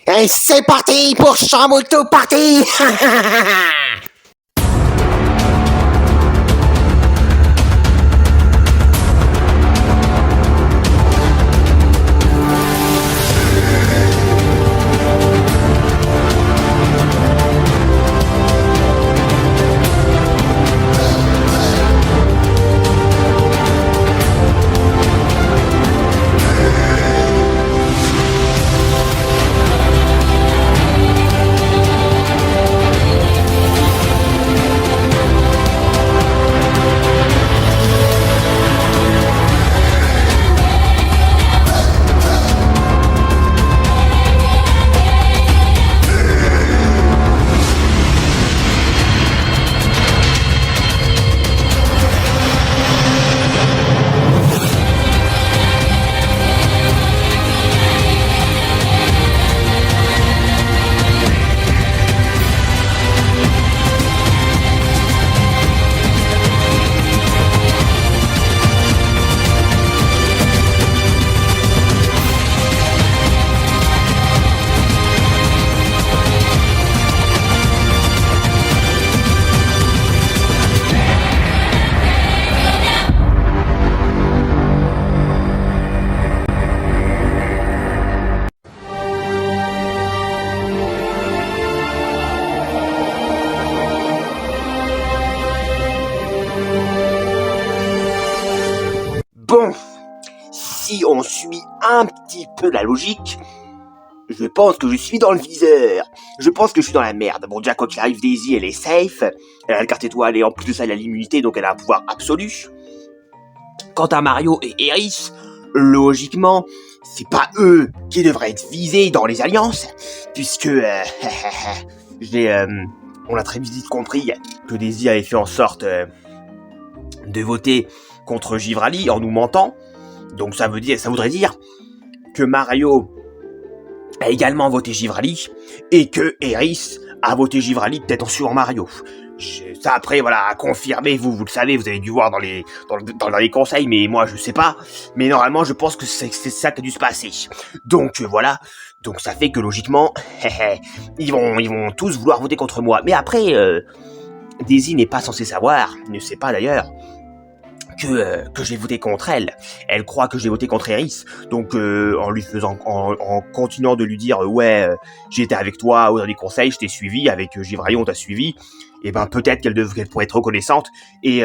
Et c'est parti pour Chamboultou Party. Bon, si on suit un petit peu la logique, je pense que je suis dans le viseur. Je pense que je suis dans la merde. Bon, déjà, quoi qu'il arrive, Daisy, elle est safe. Elle a le carte étoile et en plus de ça, elle a l'immunité, donc elle a un pouvoir absolu. Quant à Mario et Aeris, logiquement, c'est pas eux qui devraient être visés dans les alliances, puisque on a très vite compris que Daisy avait fait en sorte de voter contre Givrali en nous mentant. Donc ça voudrait dire que Mario a également voté Givrali et que Aeris a voté Givrali peut-être en suivant Mario. Ça après voilà à confirmer, vous le savez, vous avez dû voir dans les conseils, mais moi je sais pas. Mais normalement je pense que c'est ça qui a dû se passer. Donc voilà, donc ça fait que logiquement ils vont tous vouloir voter contre moi. Mais après Daisy n'est pas censée savoir, ne sait pas d'ailleurs que j'ai voté contre elle. Elle croit que j'ai voté contre Aeris. Donc en continuant de lui dire j'étais avec toi au dernier conseil, je t'ai suivi, avec Givrali on t'a suivi, et ben peut-être qu'elle pourrait être reconnaissante et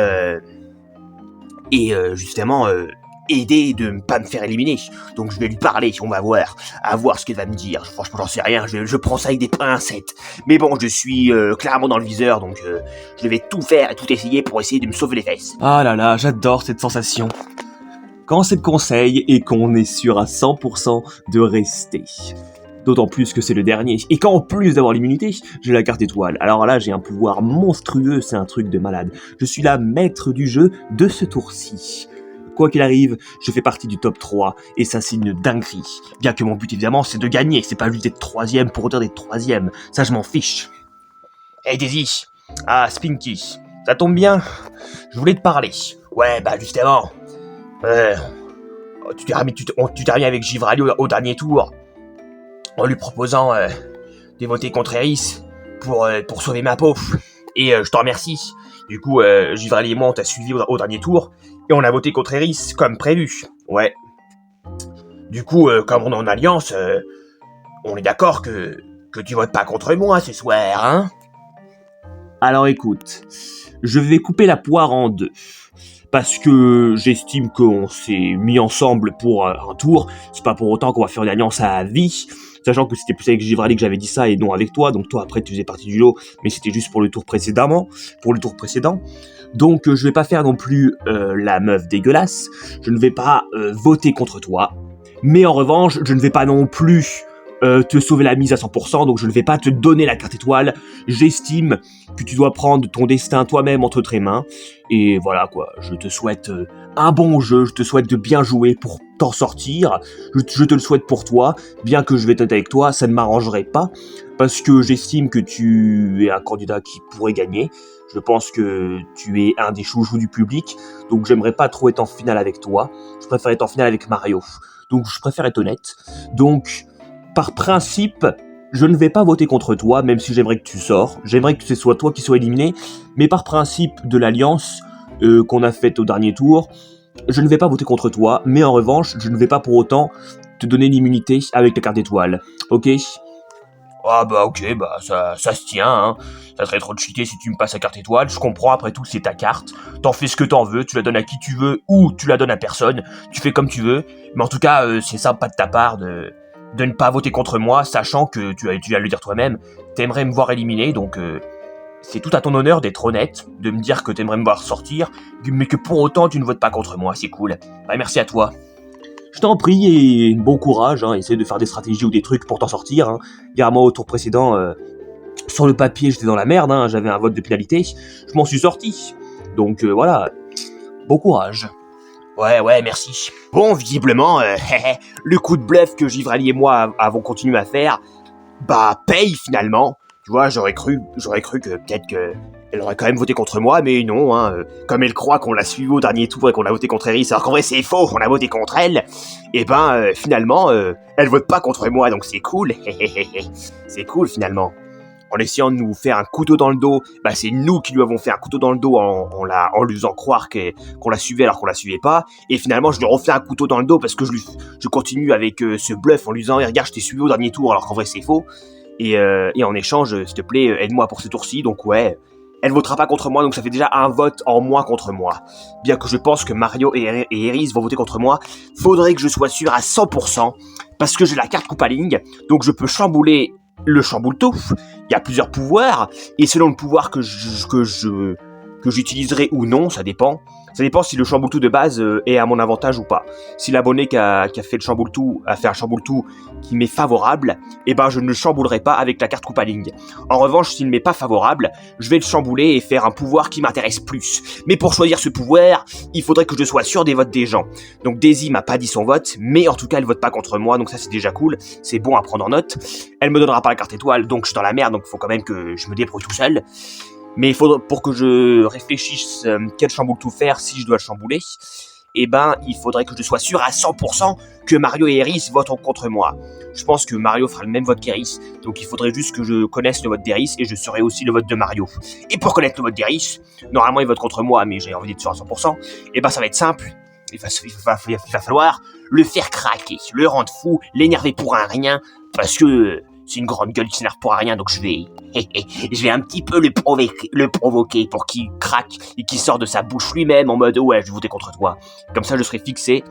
justement aider de ne pas me faire éliminer. Donc je vais lui parler, on va voir ce qu'elle va me dire. Franchement j'en sais rien, je prends ça avec des pincettes. Mais bon, je suis clairement dans le viseur, donc je vais tout faire et tout essayer pour essayer de me sauver les fesses. Ah là là, j'adore cette sensation. Quand c'est le conseil et qu'on est sûr à 100% de rester. D'autant plus que c'est le dernier. Et qu'en plus d'avoir l'immunité, j'ai la carte étoile. Alors là, j'ai un pouvoir monstrueux, c'est un truc de malade. Je suis la maître du jeu de ce tour-ci. Quoi qu'il arrive, je fais partie du top 3, et ça c'est une dinguerie. Bien que mon but évidemment c'est de gagner, c'est pas juste d'être troisième pour autant d'être troisième, ça je m'en fiche. Hey Daisy, Spinky, ça tombe bien, je voulais te parler. Ouais bah justement, tu t'es remis avec Givrali au dernier tour, en lui proposant de voter contre Aeris pour sauver ma peau, et je t'en remercie. Du coup, Givrali et moi on t'a suivi au dernier tour, et on a voté contre Aeris, comme prévu. Ouais. Du coup, comme on est en alliance, on est d'accord que tu votes pas contre moi ce soir, hein? Alors écoute, je vais couper la poire en deux. Parce que j'estime qu'on s'est mis ensemble pour un tour, c'est pas pour autant qu'on va faire une alliance à vie, sachant que c'était plus avec Givrali que j'avais dit ça et non avec toi, donc toi après tu faisais partie du lot, mais c'était juste pour le tour précédent. Donc je vais pas faire non plus la meuf dégueulasse, je ne vais pas voter contre toi, mais en revanche, je ne vais pas non plus te sauver la mise à 100%, donc je ne vais pas te donner la carte étoile. J'estime que tu dois prendre ton destin toi-même entre tes mains, et voilà quoi, je te souhaite un bon jeu, je te souhaite de bien jouer pour t'en sortir, je te le souhaite pour toi, bien que je vais être honnête avec toi, ça ne m'arrangerait pas, parce que j'estime que tu es un candidat qui pourrait gagner, je pense que tu es un des chouchous du public, donc j'aimerais pas trop être en finale avec toi, je préfère être en finale avec Mario, donc je préfère être honnête, donc par principe, je ne vais pas voter contre toi, même si j'aimerais que tu sors. J'aimerais que ce soit toi qui sois éliminé, mais par principe de l'alliance qu'on a faite au dernier tour, je ne vais pas voter contre toi, mais en revanche, je ne vais pas pour autant te donner l'immunité avec la carte étoile. Ok? Ah bah ok, bah ça se tient, hein. Ça serait trop de cheater si tu me passes la carte étoile, je comprends, après tout c'est ta carte, t'en fais ce que t'en veux, tu la donnes à qui tu veux ou tu la donnes à personne, tu fais comme tu veux, mais en tout cas c'est sympa de ta part de ne pas voter contre moi, sachant que tu vas le dire toi-même, t'aimerais me voir éliminé, donc c'est tout à ton honneur d'être honnête, de me dire que t'aimerais me voir sortir, mais que pour autant tu ne votes pas contre moi, c'est cool. Bah, merci à toi. Je t'en prie et bon courage, hein, essaie de faire des stratégies ou des trucs pour t'en sortir. Hein. Car moi, au tour précédent, sur le papier, j'étais dans la merde, hein, j'avais un vote de pénalité, je m'en suis sorti. Donc voilà, bon courage. Ouais, merci. Bon, visiblement, le coup de bluff que Givrali et moi avons continué à faire, bah, paye finalement. Tu vois, j'aurais cru que peut-être que elle aurait quand même voté contre moi, mais non, hein. Comme elle croit qu'on l'a suivi au dernier tour et qu'on a voté contre Eris, alors qu'en vrai c'est faux, on a voté contre elle, et ben, finalement, elle vote pas contre moi, donc c'est cool. C'est cool finalement. En essayant de nous faire un couteau dans le dos, bah c'est nous qui lui avons fait un couteau dans le dos en lui faisant croire qu'on la suivait alors qu'on la suivait pas. Et finalement, je lui refais un couteau dans le dos parce que je continue avec ce bluff en lui disant regarde, je t'ai suivi au dernier tour alors qu'en vrai c'est faux. Et en échange, s'il te plaît, aide-moi pour ce tour-ci. Donc ouais, elle votera pas contre moi, donc ça fait déjà un vote en moins contre moi. Bien que je pense que Mario et Eris vont voter contre moi, faudrait que je sois sûr à 100%, parce que j'ai la carte Koopaling, donc je peux chambouler le chamboule-tout. Il y a plusieurs pouvoirs, et selon le pouvoir que j'utiliserai ou non, ça dépend. Ça dépend si le chamboule-tout de base est à mon avantage ou pas. Si l'abonné qui a fait le chamboule-tout a fait un chamboule-tout qui m'est favorable, eh ben je ne le chamboulerai pas avec la carte Koopaling. En revanche, s'il ne m'est pas favorable, je vais le chambouler et faire un pouvoir qui m'intéresse plus. Mais pour choisir ce pouvoir, il faudrait que je sois sûr des votes des gens. Donc Daisy m'a pas dit son vote, mais en tout cas elle vote pas contre moi, donc ça c'est déjà cool, c'est bon à prendre en note. Elle me donnera pas la carte étoile, donc je suis dans la merde, donc il faut quand même que je me débrouille tout seul. Mais il faudra, pour que je réfléchisse quel chamboule-tout faire si je dois le chambouler, eh ben, il faudrait que je sois sûr à 100% que Mario et Eris voteront contre moi. Je pense que Mario fera le même vote qu'Eris, donc il faudrait juste que je connaisse le vote d'Eris et je saurai aussi le vote de Mario. Et pour connaître le vote d'Eris, normalement il vote contre moi, mais j'ai envie d'être sûr à 100%, eh ben ça va être simple. Il va falloir le faire craquer, le rendre fou, l'énerver pour un rien, parce que c'est une grande gueule qui s'énerve pour rien, donc je vais un petit peu le provoquer pour qu'il craque et qu'il sorte de sa bouche lui-même en mode ouais, je vais voter contre toi. Comme ça, je serai fixé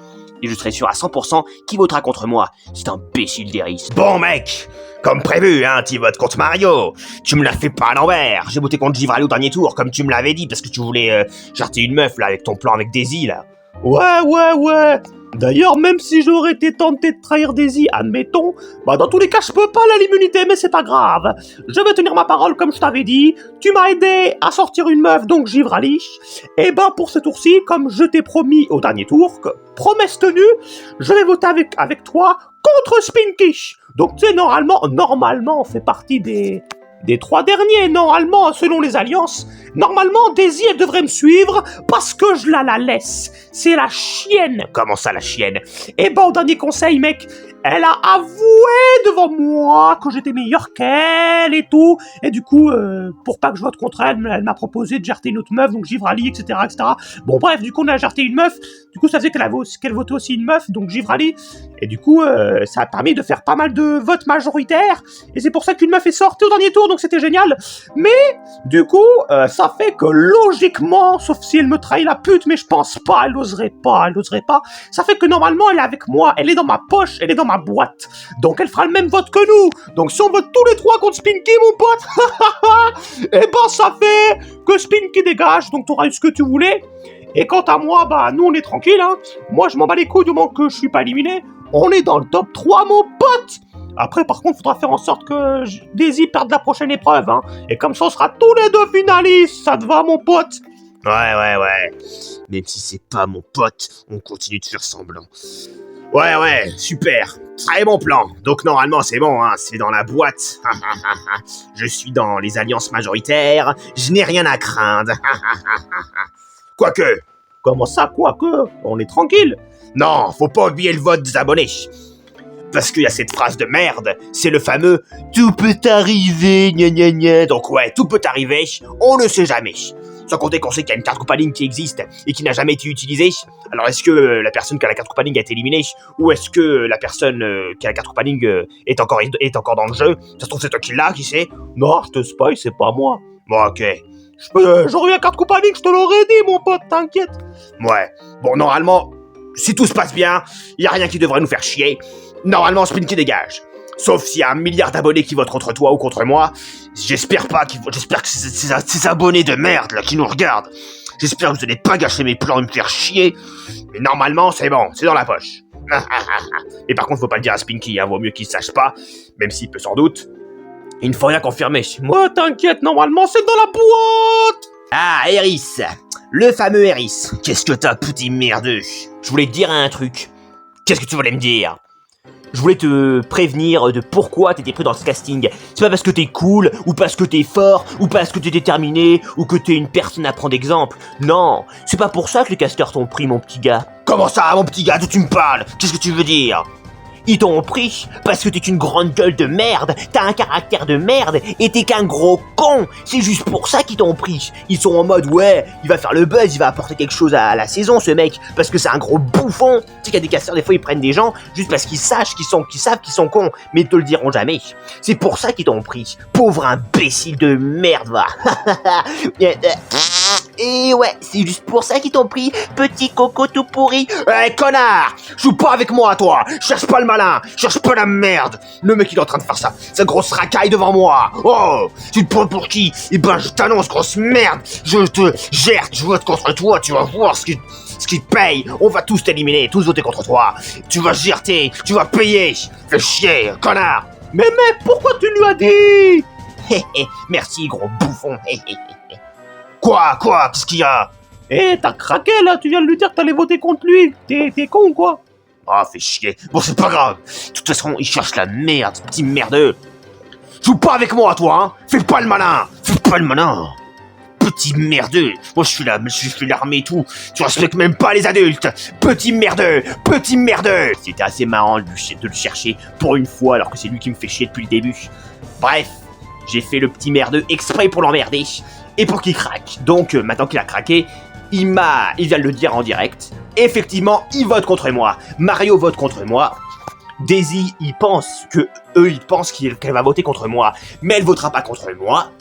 et je serai sûr à 100% qu'il votera contre moi. C'est imbécile d'Eris. Bon mec, comme prévu, hein, tu votes contre Mario. Tu me l'as fait pas à l'envers. J'ai voté contre Givrali au dernier tour, comme tu me l'avais dit, parce que tu voulais jarter une meuf là avec ton plan avec Daisy là. Ouais. D'ailleurs, même si j'aurais été tenté de trahir Daisy, admettons, bah dans tous les cas, je peux pas l'immunité, mais c'est pas grave. Je vais tenir ma parole comme je t'avais dit. Tu m'as aidé à sortir une meuf, donc Givrali. Et ben pour ce tour-ci, comme je t'ai promis au dernier tour, promesse tenue, je vais voter avec toi contre Spinky. Donc tu sais, normalement, on fait partie des 3 derniers, normalement, selon les alliances. Normalement, Daisy, elle devrait me suivre parce que je la laisse. C'est la chienne. Comment ça, la chienne? Eh ben, au dernier conseil, mec, elle a avoué devant moi que j'étais meilleur qu'elle et tout. Et du coup, pour pas que je vote contre elle, elle m'a proposé de jarter une autre meuf, donc Givrali, etc., etc. Bon, bref, du coup, on a jarté une meuf. Du coup, ça faisait qu'elle votait aussi une meuf, donc Givrali. Et du coup, ça a permis de faire pas mal de votes majoritaires. Et c'est pour ça qu'une meuf est sortie au dernier tour, donc c'était génial. Mais, du coup, ça fait que logiquement, sauf si elle me trahit la pute, mais je pense pas, elle oserait pas. Ça fait que normalement, elle est avec moi, elle est dans ma poche, elle est dans ma boîte. Donc elle fera le même vote que nous. Donc si on vote tous les 3 contre Spinky, mon pote, eh ben ça fait que Spinky dégage, donc t'auras eu ce que tu voulais. Et quant à moi, bah nous on est tranquille, hein. Moi je m'en bats les couilles du moment que je suis pas éliminé. On est dans le top 3, mon pote. Après, par contre, faudra faire en sorte que Daisy perde la prochaine épreuve, hein. Et comme ça, on sera tous les 2 finalistes. Ça te va, mon pote? Ouais. Même si c'est pas mon pote, on continue de faire semblant. Ouais, super. Très bon plan. Donc normalement, c'est bon, hein. C'est dans la boîte. Je suis dans les alliances majoritaires. Je n'ai rien à craindre. Quoique. Comment ça, quoique? On est tranquille. Non, faut pas oublier le vote des abonnés. parce qu'il y a cette phrase de merde, c'est le fameux « tout peut arriver, gna gna gna ». Donc ouais, tout peut arriver, on ne sait jamais. Sans compter qu'on sait qu'il y a une carte Koopaling qui existe et qui n'a jamais été utilisée. Alors est-ce que la personne qui a la carte Koopaling a été éliminée, ou est-ce que la personne qui a la carte Koopaling est encore dans le jeu? Ça se trouve c'est toi qui l'as, qui sait? Non, je te spoil, c'est pas moi. Bon ok, j'aurais eu la carte Koopaling, je te l'aurais dit mon pote, t'inquiète. Ouais, bon normalement, si tout se passe bien, y a rien qui devrait nous faire chier. Normalement Spinky dégage. Sauf s'il y a 1 milliard d'abonnés qui votent contre toi ou contre moi. J'espère que ces abonnés de merde là qui nous regardent, j'espère que vous n'allez pas gâcher mes plans et me faire chier. Mais normalement c'est bon, c'est dans la poche. Et par contre faut pas le dire à Spinky, vaut mieux qu'il sache pas, même s'il peut sans doute. Il ne faut rien confirmer. Moi t'inquiète, normalement c'est dans la boîte. Ah, Eris, le fameux Eris. Qu'est-ce que t'as, petit merdeux? Je voulais te dire un truc. Qu'est-ce que tu voulais me dire? Je voulais te prévenir de pourquoi t'étais pris dans ce casting. C'est pas parce que t'es cool, ou parce que t'es fort, ou parce que t'es déterminé, ou que t'es une personne à prendre exemple. Non, c'est pas pour ça que les casteurs t'ont pris, mon petit gars. Comment ça, mon petit gars, d'où tu me parles? Qu'est-ce que tu veux dire? Ils t'ont pris parce que t'es une grande gueule de merde, t'as un caractère de merde, et t'es qu'un gros con. C'est juste pour ça qu'ils t'ont pris. Ils sont en mode, ouais, il va faire le buzz, il va apporter quelque chose à la saison, ce mec, parce que c'est un gros bouffon. Tu sais qu'il y a des casteurs, des fois, ils prennent des gens juste parce qu'ils savent qu'ils sont cons, mais ils te le diront jamais. C'est pour ça qu'ils t'ont pris. Pauvre imbécile de merde, va. Et ouais, c'est juste pour ça qu'ils t'ont pris, petit coco tout pourri. Hey, connard, joue pas avec moi, toi. Cherche pas le malin, cherche pas la merde. Le mec, il est en train de faire ça, sa grosse racaille devant moi. Oh, tu te prends pour qui? Eh ben, je t'annonce, grosse merde. Je te gère, je vote contre toi, tu vas voir ce qui te paye. On va tous t'éliminer, tous voter contre toi. Tu vas gerter, tu vas payer. Fais chier, connard. Mais mec, pourquoi tu lui as dit? Merci, gros bouffon. Quoi? Qu'est-ce qu'il y a? T'as craqué là, tu viens de lui dire que t'allais voter contre lui. T'es con quoi? Ah, fais chier. Bon, c'est pas grave. De toute façon, il cherche la merde, ce petit merdeux. Joue pas avec moi, toi, hein. Fais pas le malin. Petit merdeux. Moi, je suis l'armée et tout. Tu respectes même pas les adultes. Petit merdeux. C'était assez marrant de le chercher pour une fois, alors que c'est lui qui me fait chier depuis le début. Bref, j'ai fait le petit merdeux exprès pour l'emmerder. Et pour qu'il craque. Donc, maintenant qu'il a craqué, il vient de le dire en direct. Effectivement, il vote contre moi. Mario vote contre moi. Daisy, ils pensent qu'elle va voter contre moi. Mais elle votera pas contre moi.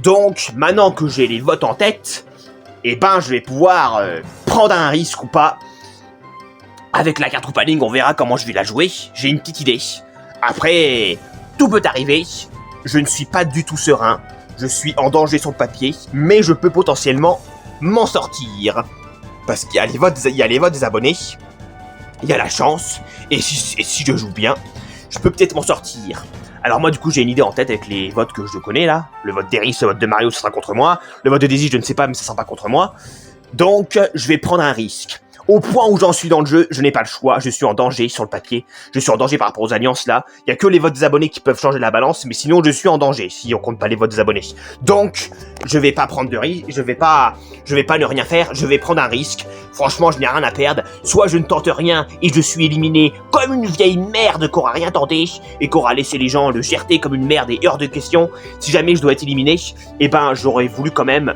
Donc, maintenant que j'ai les votes en tête, je vais pouvoir prendre un risque ou pas. Avec la carte Koopaling, on verra comment je vais la jouer. J'ai une petite idée. Après, tout peut arriver. Je ne suis pas du tout serein. Je suis en danger sur le papier, mais je peux potentiellement m'en sortir. Parce qu'il y a les votes des abonnés, il y a la chance, et si je joue bien, je peux peut-être m'en sortir. Alors moi du coup j'ai une idée en tête avec les votes que je connais là. Le vote d'Eris, le vote de Mario, ça sera contre moi. Le vote de Daisy, je ne sais pas, mais ça sera pas contre moi. Donc je vais prendre un risque. Au point où j'en suis dans le jeu, je n'ai pas le choix, je suis en danger sur le papier, je suis en danger par rapport aux alliances là, il y a que les votes des abonnés qui peuvent changer la balance, mais sinon je suis en danger si on compte pas les votes des abonnés. Donc, je vais pas prendre de risque, je vais pas ne rien faire, je vais prendre un risque. Franchement, je n'ai rien à perdre, soit je ne tente rien et je suis éliminé comme une vieille merde qui aura rien tenté et qui aura laissé les gens le gerter comme une merde et hors de question. Si jamais je dois être éliminé, j'aurais voulu quand même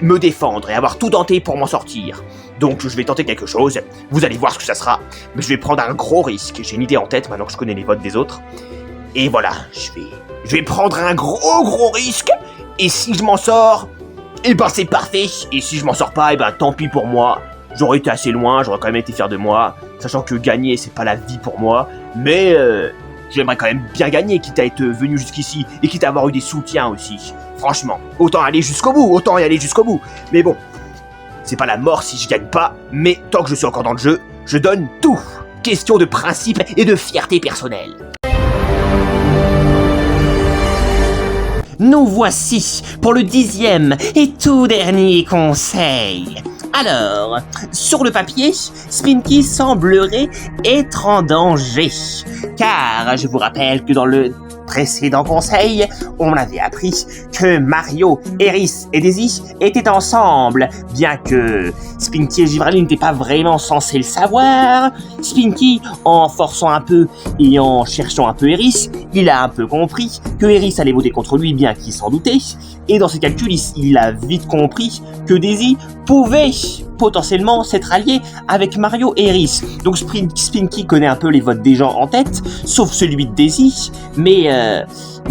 me défendre et avoir tout tenté pour m'en sortir. Donc je vais tenter quelque chose, vous allez voir ce que ça sera, mais je vais prendre un gros risque, j'ai une idée en tête maintenant que je connais les votes des autres, et voilà, je vais prendre un gros risque, et si je m'en sors, c'est parfait, et si je m'en sors pas, tant pis pour moi, j'aurais été assez loin, j'aurais quand même été fier de moi, sachant que gagner c'est pas la vie pour moi, mais j'aimerais quand même bien gagner, quitte à être venu jusqu'ici, et quitte à avoir eu des soutiens aussi, franchement, autant y aller jusqu'au bout, mais bon, c'est pas la mort si je gagne pas, mais tant que je suis encore dans le jeu, je donne tout. Question de principe et de fierté personnelle. Nous voici pour le 10e et tout dernier conseil. Alors, sur le papier, Spinky semblerait être en danger. Car je vous rappelle que dans le précédent conseil, on avait appris que Mario, Eris et Daisy étaient ensemble, bien que Spinky et Givraldi n'étaient pas vraiment censés le savoir. Spinky, en forçant un peu et en cherchant un peu Eris, il a un peu compris que Eris allait voter contre lui, bien qu'il s'en doutait, et dans ses calculs, il a vite compris que Daisy pouvait potentiellement s'être allié avec Mario et Eris. Donc Spinky connaît un peu les votes des gens en tête, sauf celui de Daisy, mais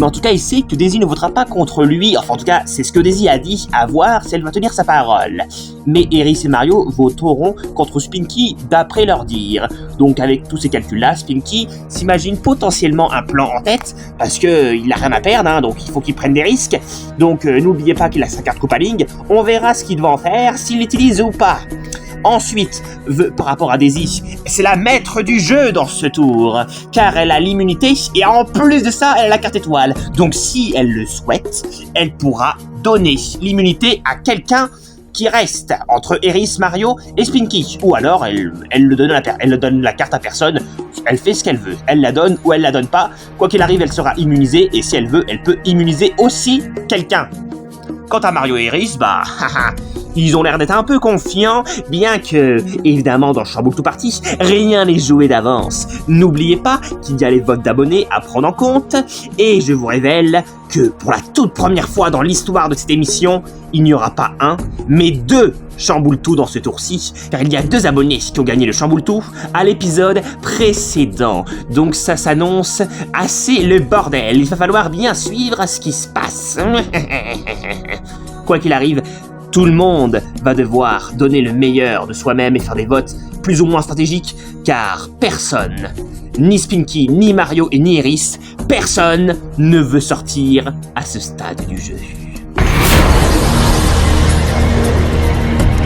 en tout cas il sait que Daisy ne votera pas contre lui, enfin en tout cas c'est ce que Daisy a dit, à voir si elle va tenir sa parole. Mais Eris et Mario voteront contre Spinky d'après leur dire. Donc avec tous ces calculs-là, Spinky s'imagine potentiellement un plan en tête, parce qu'il a rien à perdre, hein, donc il faut qu'il prenne des risques. Donc n'oubliez pas qu'il a sa carte Koopaling, on verra ce qu'il doit en faire, s'il l'utilise ou pas. Ensuite, par rapport à Daisy, c'est la maître du jeu dans ce tour, car elle a l'immunité et en plus de ça, elle a la carte étoile. Donc si elle le souhaite, elle pourra donner l'immunité à quelqu'un qui reste entre Eris, Mario et Spinky. Ou alors, elle donne la carte à personne, elle fait ce qu'elle veut. Elle la donne ou elle la donne pas. Quoi qu'il arrive, elle sera immunisée et si elle veut, elle peut immuniser aussi quelqu'un. Quant à Mario et Eris, ils ont l'air d'être un peu confiants, bien que, évidemment, dans Chamboule Tout Party, rien n'est joué d'avance. N'oubliez pas qu'il y a les votes d'abonnés à prendre en compte, et je vous révèle que pour la toute première fois dans l'histoire de cette émission, il n'y aura pas un, mais 2 Chamboule Tout dans ce tour-ci, car il y a 2 abonnés qui ont gagné le Chamboule Tout à l'épisode précédent. Donc ça s'annonce assez le bordel, il va falloir bien suivre ce qui se passe. Quoi qu'il arrive, tout le monde va devoir donner le meilleur de soi-même et faire des votes plus ou moins stratégiques, car personne, ni Spinky, ni Mario et ni Eris, personne ne veut sortir à ce stade du jeu.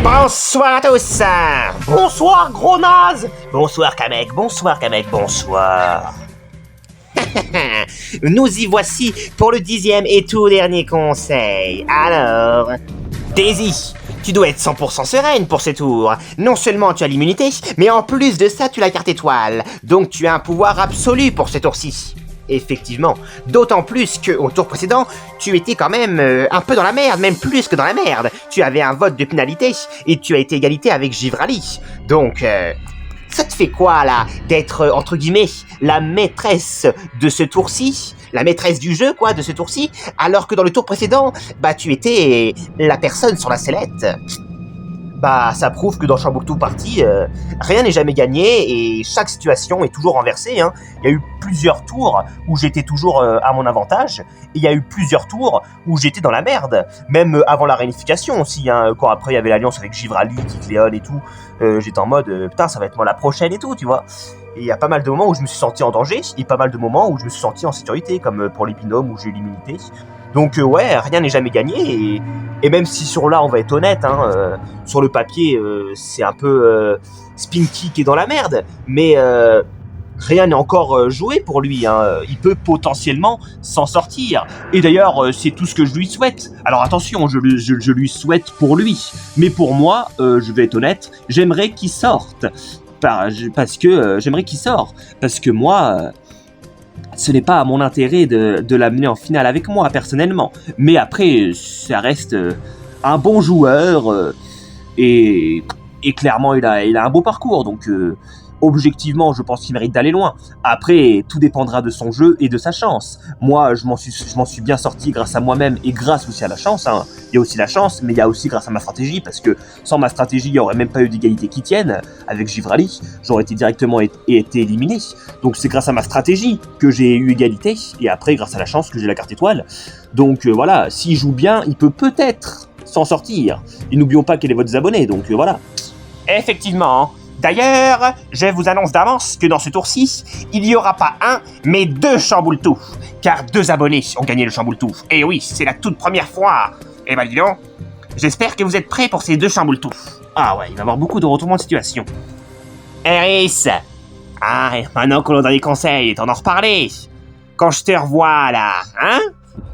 Bonsoir à tous. Bonsoir gros naze. Bonsoir Kamek, bonsoir. Nous y voici pour le 10e et tout dernier conseil. Alors, Daisy, tu dois être 100% sereine pour ce tour. Non seulement tu as l'immunité, mais en plus de ça tu as la carte étoile. Donc tu as un pouvoir absolu pour ce tour-ci. Effectivement, d'autant plus qu'au tour précédent, tu étais quand même un peu dans la merde, même plus que dans la merde. Tu avais un vote de pénalité et tu as été égalité avec Givraldi. Donc, ça te fait quoi là, d'être, entre guillemets, la maîtresse de ce tour-ci, la maîtresse du jeu, quoi, de ce tour-ci, alors que dans le tour précédent, tu étais la personne sur la sellette. Ça prouve que dans Chamboule Tout Party, rien n'est jamais gagné et chaque situation est toujours renversée, hein. Il y a eu plusieurs tours où j'étais toujours à mon avantage et il y a eu plusieurs tours où j'étais dans la merde, même avant la réunification aussi, hein, quand après il y avait l'alliance avec Givraldi, Kikléon et tout, j'étais en mode putain ça va être moi la prochaine et tout, tu vois. Et il y a pas mal de moments où je me suis senti en danger et pas mal de moments où je me suis senti en sécurité, comme pour les binômes où j'ai eu l'immunité. Donc ouais, rien n'est jamais gagné et même si sur là on va être honnête, hein, sur le papier c'est un peu Spinky qui est dans la merde, mais rien n'est encore joué pour lui, hein. Il peut potentiellement s'en sortir. Et d'ailleurs, c'est tout ce que je lui souhaite. Alors attention, je lui souhaite pour lui. Mais pour moi, je vais être honnête, j'aimerais qu'il sorte. Parce que moi, ce n'est pas à mon intérêt de l'amener en finale avec moi, personnellement. Mais après, ça reste un bon joueur. Et clairement, il a un beau parcours. Donc... objectivement, je pense qu'il mérite d'aller loin. Après, tout dépendra de son jeu et de sa chance. Moi, je m'en suis bien sorti grâce à moi-même et grâce aussi à la chance, hein. Il y a aussi la chance, mais il y a aussi grâce à ma stratégie, parce que sans ma stratégie, il n'y aurait même pas eu d'égalité qui tienne. Avec Givraldi, j'aurais été directement été éliminé. Donc c'est grâce à ma stratégie que j'ai eu égalité, et après, grâce à la chance, que j'ai la carte étoile. Donc voilà, s'il joue bien, il peut peut-être s'en sortir. Et n'oublions pas qu'il est votre abonné, donc voilà. Effectivement. D'ailleurs, je vous annonce d'avance que dans ce tour-ci, il n'y aura pas un, mais 2 Chamboule Tout, car 2 abonnés ont gagné le Chamboule Tout. Et oui, c'est la toute première fois. Eh ben dis donc, j'espère que vous êtes prêts pour ces 2 Chamboule Tout. Ah ouais, il va y avoir beaucoup de retournements de situation. Eris, maintenant que l'on a des conseils, t'en reparler. Quand je te revois là, hein,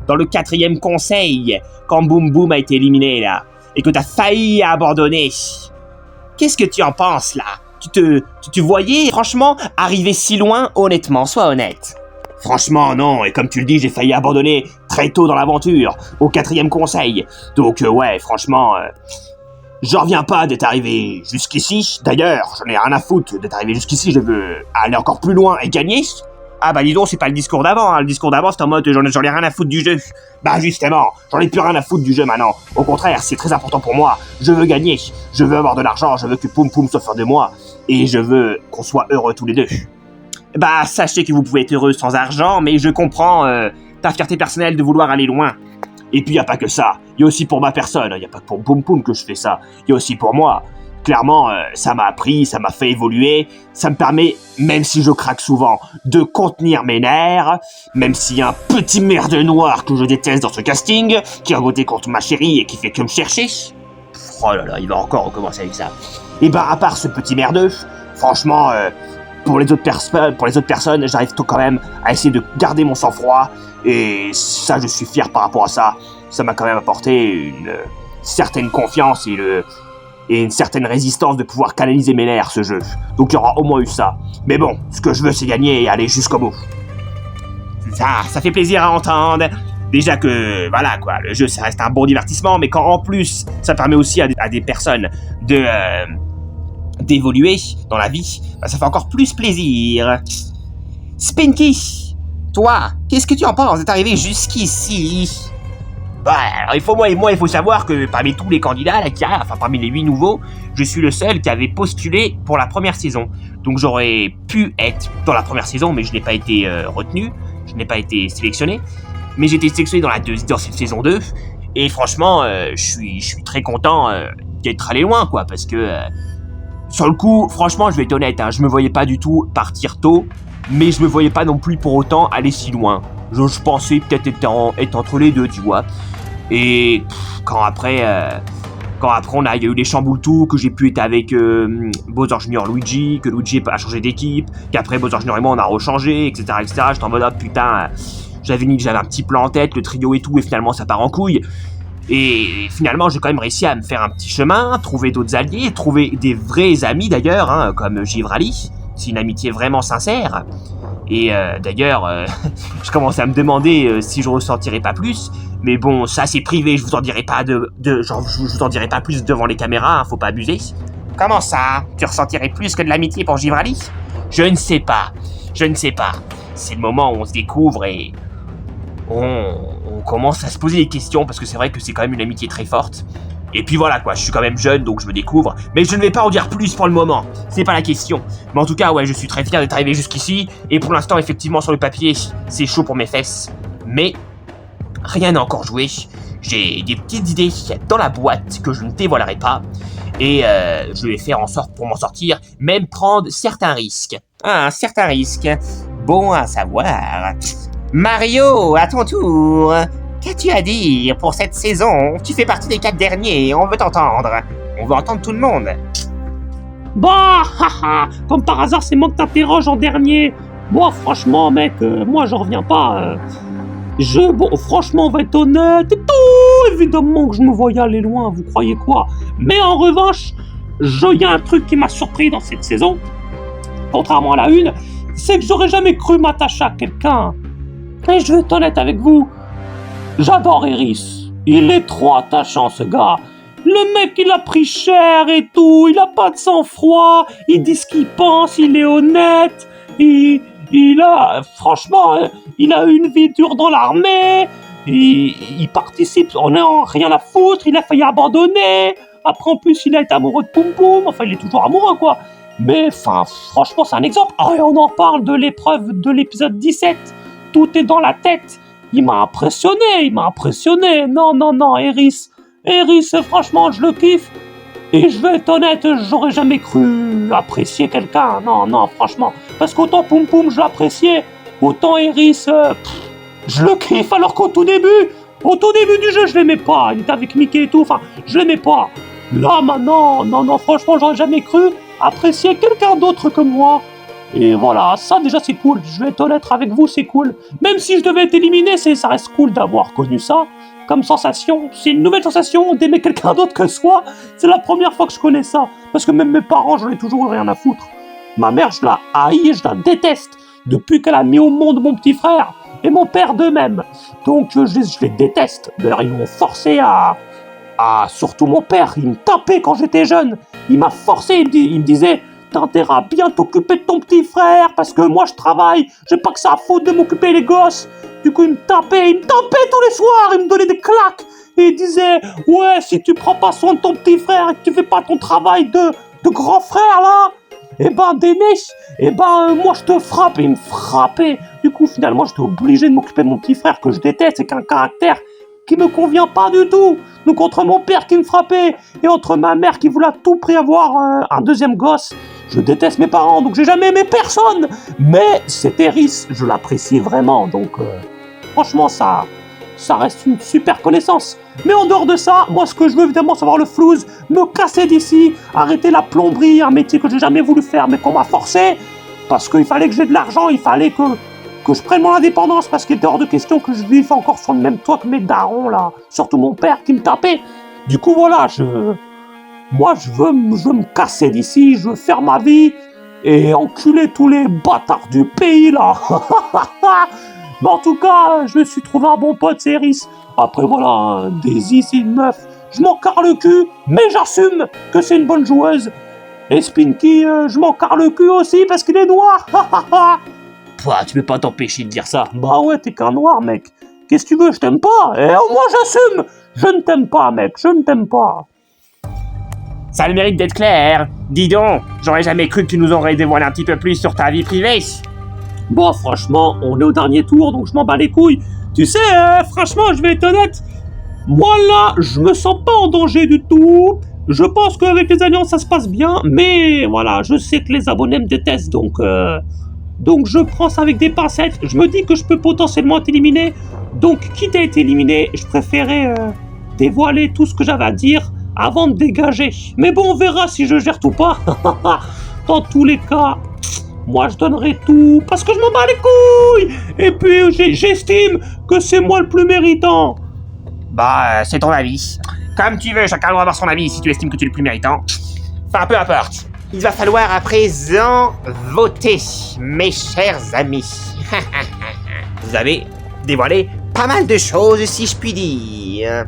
dans le 4e conseil, quand Boum Boum a été éliminé là, et que t'as failli abandonner. Qu'est-ce que tu en penses, là ? Tu voyais, franchement, arriver si loin, honnêtement, sois honnête. Franchement, non, et comme tu le dis, j'ai failli abandonner très tôt dans l'aventure, au 4e conseil. Donc, ouais, franchement, j'en reviens pas d'être arrivé jusqu'ici. D'ailleurs, j'en ai rien à foutre d'être arrivé jusqu'ici, je veux aller encore plus loin et gagner. Ah bah dis donc, c'est pas le discours d'avant, hein. Le discours d'avant c'était en mode j'en ai rien à foutre du jeu. Bah justement, j'en ai plus rien à foutre du jeu maintenant. Au contraire, c'est très important pour moi. Je veux gagner, je veux avoir de l'argent, je veux que Poum Poum soit fier de moi. Et je veux qu'on soit heureux tous les deux. Bah sachez que vous pouvez être heureux sans argent, mais je comprends ta fierté personnelle de vouloir aller loin. Et puis y a pas que ça, y a aussi pour ma personne, y a pas que pour Poum Poum que je fais ça, y a aussi pour moi. Clairement, ça m'a appris, ça m'a fait évoluer, ça me permet, même si je craque souvent, de contenir mes nerfs, même s'il y a un petit merde noir que je déteste dans ce casting, qui a voté contre ma chérie et qui fait que me chercher. Oh là là, il va encore recommencer avec ça. Et bah, à part ce petit merdeux, franchement, pour les autres personnes, j'arrive quand même à essayer de garder mon sang-froid, et ça, je suis fier par rapport à ça. Ça m'a quand même apporté une certaine confiance et une certaine résistance de pouvoir canaliser mes nerfs, ce jeu. Donc il y aura au moins eu ça. Mais bon, ce que je veux, c'est gagner et aller jusqu'au bout. Ça fait plaisir à entendre. Déjà que, voilà quoi, le jeu, ça reste un bon divertissement, mais quand en plus, ça permet aussi à des personnes d'évoluer dans la vie, bah, ça fait encore plus plaisir. Spinky, toi, qu'est-ce que tu en penses d'être arrivé jusqu'ici? Bah, alors il faut savoir que parmi tous les candidats là, qu'il y a, enfin parmi les 8 nouveaux, je suis le seul qui avait postulé pour la première saison. Donc j'aurais pu être dans la première saison, mais je n'ai pas été retenu, je n'ai pas été sélectionné. Mais j'ai été sélectionné dans cette saison 2, et franchement, je suis très content d'être allé loin, quoi, parce que sur le coup, franchement, je vais être honnête, hein, je me voyais pas du tout partir tôt, mais je me voyais pas non plus pour autant aller si loin. Je pensais peut-être être entre les deux, tu vois. Et quand après il y a eu les chamboule-tout, que j'ai pu être avec Bowser Jr. Luigi, que Luigi a changé d'équipe, qu'après Bowser Jr. et moi on a rechangé, etc. J'étais en mode, oh, putain, j'avais un petit plan en tête, le trio et tout, et finalement ça part en couille. Et finalement j'ai quand même réussi à me faire un petit chemin, trouver d'autres alliés, trouver des vrais amis d'ailleurs, hein, comme Givrali. C'est une amitié vraiment sincère. Et d'ailleurs, je commençais à me demander si je ressentirais pas plus. Mais bon, ça c'est privé, je vous en dirai pas je vous en dirai pas plus devant les caméras, hein, faut pas abuser. Comment ça? Tu ressentirais plus que de l'amitié pour Givrali? Je ne sais pas. C'est le moment où on se découvre et on commence à se poser des questions, parce que c'est vrai que c'est quand même une amitié très forte. Et puis voilà quoi, je suis quand même jeune donc je me découvre, mais je ne vais pas en dire plus pour le moment, c'est pas la question. Mais en tout cas ouais, je suis très fier d'être arrivé jusqu'ici, et pour l'instant effectivement sur le papier, c'est chaud pour mes fesses, mais rien n'a encore joué. J'ai des petites idées dans la boîte que je ne dévoilerai pas, et je vais faire en sorte pour m'en sortir, même prendre certains risques. Ah, certains risques, bon à savoir. Mario, à ton tour. Qu'as-tu à dire pour cette saison? Tu fais partie des 4 derniers, on veut t'entendre. On veut entendre tout le monde. Bah, haha, comme par hasard, c'est moi que t'interroges en dernier. Moi, franchement, mec, moi, j'en reviens pas. Bon, franchement, on va être honnête et tout. Évidemment que je me voyais aller loin, vous croyez quoi? Mais en revanche, il y a un truc qui m'a surpris dans cette saison, contrairement à la une, c'est que j'aurais jamais cru m'attacher à quelqu'un. Et je vais être honnête avec vous, j'adore Iris. Il est trop attachant, ce gars. Le mec, il a pris cher et tout, il a pas de sang-froid, il dit ce qu'il pense, il est honnête, franchement, il a une vie dure dans l'armée, il participe en n'ayant rien à foutre, il a failli abandonner, après en plus il a été amoureux de Poum Poum, enfin il est toujours amoureux quoi, mais enfin franchement c'est un exemple. Ah, et on en parle de l'épreuve de l'épisode 17, tout est dans la tête, il m'a impressionné, non, Eris, franchement, je le kiffe. Et je vais être honnête, j'aurais jamais cru apprécier quelqu'un. Non, franchement. Parce qu'autant Poum Poum, je l'appréciais, autant Eris, je le kiffe. Alors qu'au tout début du jeu, je l'aimais pas. Il était avec Mickey et tout, enfin, je l'aimais pas. Là, maintenant, non, franchement, j'aurais jamais cru apprécier quelqu'un d'autre que moi. Et voilà, ça déjà c'est cool, je vais être honnête avec vous, c'est cool. Même si je devais être éliminé, ça reste cool d'avoir connu ça. Comme sensation, c'est une nouvelle sensation d'aimer quelqu'un d'autre que soi. C'est la première fois que je connais ça. Parce que même mes parents, j'en ai toujours eu rien à foutre. Ma mère, je la haïs, je la déteste. depuis qu'elle a mis au monde mon petit frère et mon père d'eux-mêmes. Donc je les déteste. D'ailleurs, ils m'ont forcé à... Surtout mon père, il me tapait quand j'étais jeune. Il m'a forcé, il me disait... T'as intérêt à bien t'occuper de ton petit frère, parce que moi je travaille, j'ai pas que ça à foutre de m'occuper les gosses. Du coup il me tapait tous les soirs, il me donnait des claques. Et il disait, ouais, si tu prends pas soin de ton petit frère et que tu fais pas ton travail de grand frère là, moi je te frappe. Et il me frappait. Du coup finalement j'étais obligé de m'occuper de mon petit frère que je déteste, c'est qu'un caractère qui me convient pas du tout. Donc entre mon père qui me frappait et entre ma mère qui voulait à tout prix avoir un deuxième gosse, je déteste mes parents, donc j'ai jamais aimé personne. Mais cette Eris, je l'apprécie vraiment, donc franchement ça reste une super connaissance. Mais en dehors de ça, moi ce que je veux évidemment savoir le flouze, me casser d'ici, arrêter la plomberie, un métier que j'ai jamais voulu faire mais qu'on m'a forcé, parce qu'il fallait que j'ai de l'argent, il fallait que je prenne mon indépendance, parce qu'il était hors de question que je vive encore sur le même toit que mes darons là, surtout mon père qui me tapait. Du coup voilà, moi je veux me casser d'ici, je veux faire ma vie et enculer tous les bâtards du pays là. Mais en tout cas, je me suis trouvé un bon pote, c'est Eris. Après voilà, Daisy c'est une meuf, je m'en carre le cul, mais j'assume que c'est une bonne joueuse. Et Spinky, je m'en carre le cul aussi parce qu'il est noir. Pouah, tu peux pas t'empêcher de dire ça. Bah ouais, t'es qu'un noir, mec. Qu'est-ce que tu veux, je t'aime pas. Et au moins j'assume. Je ne t'aime pas, mec, je ne t'aime pas. Ça a le mérite d'être clair. Dis donc, j'aurais jamais cru que tu nous aurais dévoilé un petit peu plus sur ta vie privée. Bon, franchement, on est au dernier tour, donc je m'en bats les couilles. Tu sais, franchement, je vais être honnête. Moi, là, je me sens pas en danger du tout. Je pense qu'avec les alliances, ça se passe bien. Mais, voilà, je sais que les abonnés me détestent, donc je prends ça avec des pincettes. Je me dis que je peux potentiellement être éliminé. Donc, quitte à être éliminé, je préférais dévoiler tout ce que j'avais à dire avant de dégager. Mais bon, on verra si je gère tout pas. Dans tous les cas, moi je donnerai tout parce que je m'en bats les couilles. Et puis j'estime que c'est moi le plus méritant. Bah, c'est ton avis. Comme tu veux, chacun doit avoir son avis si tu estimes que tu es le plus méritant. Enfin, peu importe. Il va falloir à présent voter, mes chers amis. Vous avez dévoilé pas mal de choses, si je puis dire.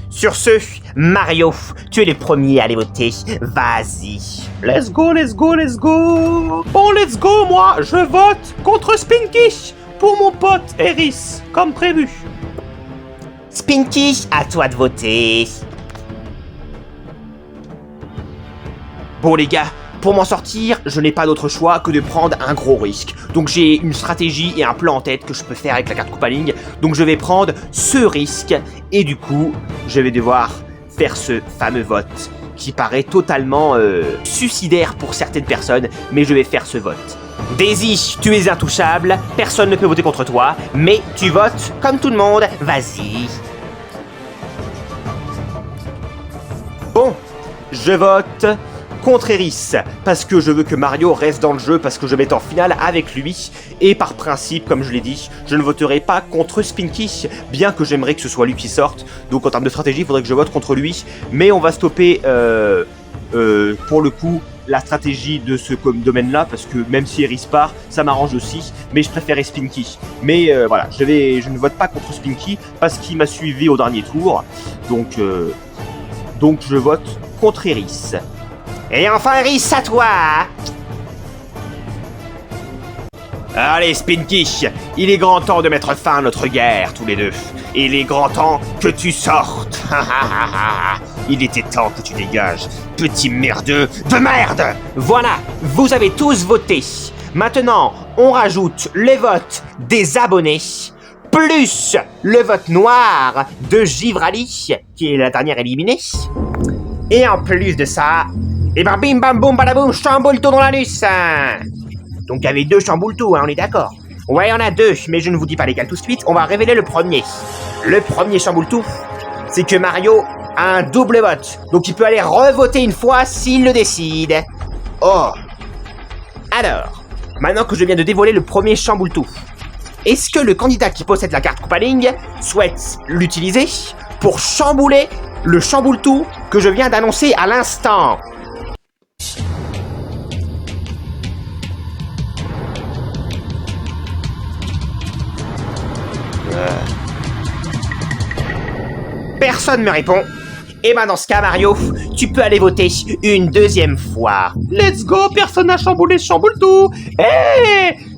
Sur ce, Mario, tu es le premier à aller voter. Vas-y. Let's go, let's go, let's go. Bon, let's go, moi, je vote contre Spinky pour mon pote Eris, comme prévu. Spinky, à toi de voter. Bon les gars, pour m'en sortir, je n'ai pas d'autre choix que de prendre un gros risque. Donc j'ai une stratégie et un plan en tête que je peux faire avec la carte Koopaling. Donc je vais prendre ce risque et du coup, je vais devoir faire ce fameux vote qui paraît totalement suicidaire pour certaines personnes, mais je vais faire ce vote. Daisy, tu es intouchable, personne ne peut voter contre toi, mais tu votes comme tout le monde, vas-y. Bon, je vote contre Eris, parce que je veux que Mario reste dans le jeu, parce que je vais être en finale avec lui, et par principe, comme je l'ai dit, je ne voterai pas contre Spinky, bien que j'aimerais que ce soit lui qui sorte, donc en termes de stratégie, il faudrait que je vote contre lui, mais on va stopper, pour le coup, la stratégie de ce domaine-là, parce que même si Eris part, ça m'arrange aussi, mais je préférais Spinky. Mais voilà, je ne vote pas contre Spinky, parce qu'il m'a suivi au dernier tour, donc je vote contre Eris. Et enfin, Eris, à toi! Allez, Spinky, il est grand temps de mettre fin à notre guerre, tous les deux. Et il est grand temps que tu sortes. Il était temps que tu dégages, petit merdeux de merde! Voilà, vous avez tous voté. Maintenant, on rajoute les votes des abonnés, plus le vote noir de Givrali, qui est la dernière éliminée. Et en plus de ça, et ben bim bam boum badaboum, chamboule tout dans l'anus. Donc il y avait 2 chamboule tout, hein, on est d'accord. Ouais, il y en a 2, mais je ne vous dis pas lesquels tout de suite, on va révéler le premier. Le premier chamboule tout, c'est que Mario a un double vote, donc il peut aller revoter une fois s'il le décide. Oh. Alors, maintenant que je viens de dévoiler le premier chamboule tout, est-ce que le candidat qui possède la carte Koopaling souhaite l'utiliser pour chambouler le chamboule tout que je viens d'annoncer à l'instant? Personne me répond. Et ben dans ce cas, Mario, tu peux aller voter une deuxième fois. Let's go, personne n'a chamboulé ce chamboule-tout.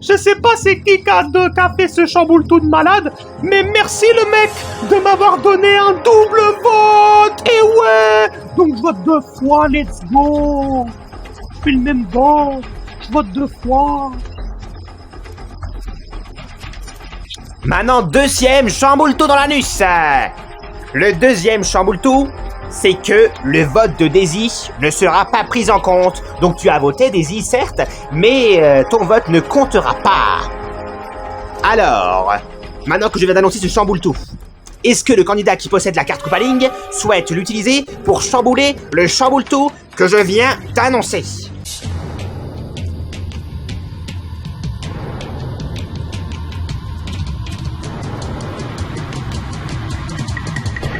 Je sais pas c'est qui a fait ce chamboule-tout de malade, mais merci le mec de m'avoir donné un double vote. Et ouais, donc je vote 2 fois, let's go. Je fais le même vote, je vote 2 fois. Maintenant, deuxième chamboule-tout dans l'anus. Le deuxième chamboule-tout, c'est que le vote de Daisy ne sera pas pris en compte. Donc tu as voté Daisy, certes, mais ton vote ne comptera pas. Alors, maintenant que je viens d'annoncer ce chamboule-tout, est-ce que le candidat qui possède la carte Koopaling souhaite l'utiliser pour chambouler le chamboule-tout que je viens d'annoncer?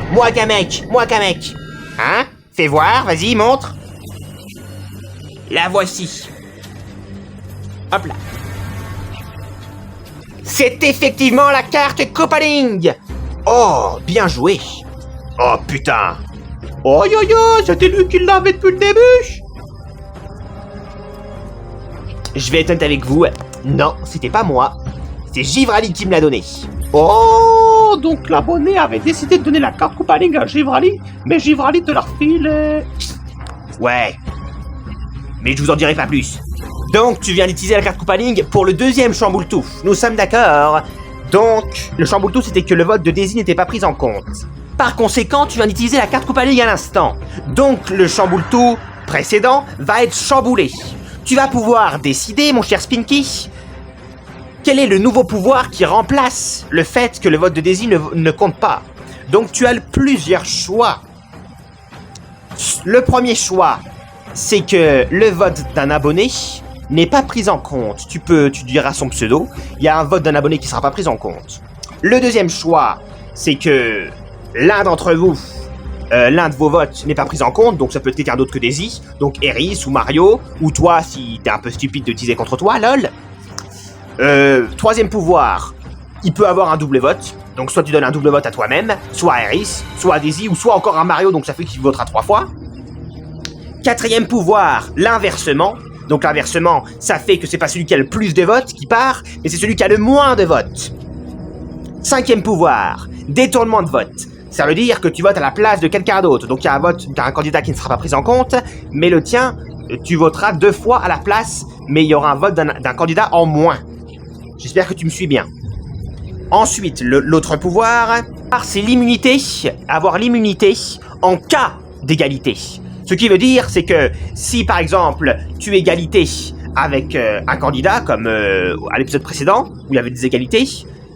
Moi qu'un mec. Hein? Fais voir, vas-y, montre. La voici. Hop là. C'est effectivement la carte Koopaling. Oh, bien joué. Oh putain. Oh yo yo, c'était lui qui l'avait depuis le début. Je vais être honnête avec vous. Non, c'était pas moi. C'est Givrali qui me l'a donné. Oh, donc l'abonné avait décidé de donner la carte Koopaling à Givrali, mais Givrali te l'a refilé. Ouais. Mais je vous en dirai pas plus. Donc, tu viens d'utiliser la carte Koopaling pour le deuxième chamboule-tout. Nous sommes d'accord. Donc, le chamboule-tout, c'était que le vote de Daisy n'était pas pris en compte. Par conséquent, tu viens d'utiliser la carte Koopaling à l'instant. Donc, le chamboule-tout précédent va être chamboulé. Tu vas pouvoir décider, mon cher Spinky, quel est le nouveau pouvoir qui remplace le fait que le vote de Daisy ne compte pas. Donc, tu as plusieurs choix. Le premier choix, c'est que le vote d'un abonné n'est pas pris en compte. Tu diras son pseudo, il y a un vote d'un abonné qui ne sera pas pris en compte. Le deuxième choix, c'est que l'un d'entre vous, l'un de vos votes n'est pas pris en compte, donc ça peut être quelqu'un d'autre que Daisy, donc Eris ou Mario, ou toi si t'es un peu stupide de utiliser contre toi, lol. Troisième pouvoir, il peut avoir un double vote, donc soit tu donnes un double vote à toi-même, soit à Eris, soit à Daisy, ou soit encore à Mario, donc ça fait qu'il votera 3 fois. Quatrième pouvoir, l'inversement. Donc l'inversement, ça fait que c'est pas celui qui a le plus de votes qui part, mais c'est celui qui a le moins de votes. Cinquième pouvoir, détournement de vote. Ça veut dire que tu votes à la place de quelqu'un d'autre. Donc il y a un vote d'un candidat qui ne sera pas pris en compte, mais le tien, tu voteras 2 fois à la place, mais il y aura un vote d'un candidat en moins. J'espère que tu me suis bien. Ensuite, l'autre pouvoir, c'est l'immunité, avoir l'immunité en cas d'égalité. Ce qui veut dire, c'est que si par exemple tu es égalité avec un candidat, comme à l'épisode précédent, où il y avait des égalités,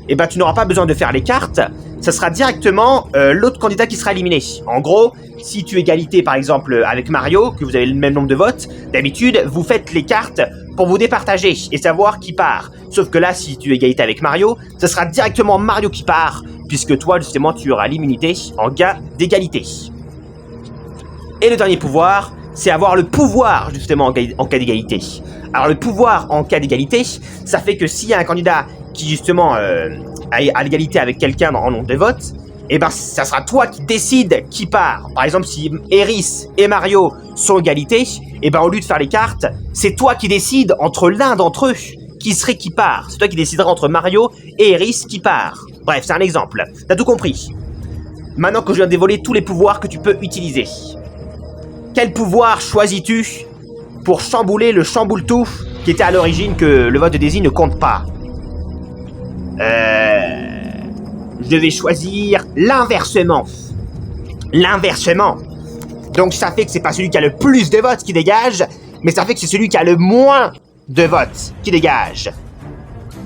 eh ben tu n'auras pas besoin de faire les cartes, ça sera directement l'autre candidat qui sera éliminé. En gros, si tu es égalité par exemple avec Mario, que vous avez le même nombre de votes, d'habitude vous faites les cartes pour vous départager et savoir qui part. Sauf que là, si tu es égalité avec Mario, ça sera directement Mario qui part, puisque toi justement tu auras l'immunité en cas d'égalité. Et le dernier pouvoir, c'est avoir le pouvoir justement en cas d'égalité. Alors le pouvoir en cas d'égalité, ça fait que s'il y a un candidat qui justement a l'égalité avec quelqu'un en nombre de votes, et ben ça sera toi qui décides qui part. Par exemple, si Eris et Mario sont égalité, et ben au lieu de faire les cartes, c'est toi qui décides entre l'un d'entre eux qui serait qui part. C'est toi qui décideras entre Mario et Eris qui part. Bref, c'est un exemple. T'as tout compris. Maintenant que je viens de dévoiler tous les pouvoirs que tu peux utiliser, quel pouvoir choisis-tu pour chambouler le chamboule-tout qui était à l'origine que le vote de Daisy ne compte pas? Je vais choisir l'inversement. L'inversement. Donc ça fait que c'est pas celui qui a le plus de votes qui dégage, mais ça fait que c'est celui qui a le moins de votes qui dégage.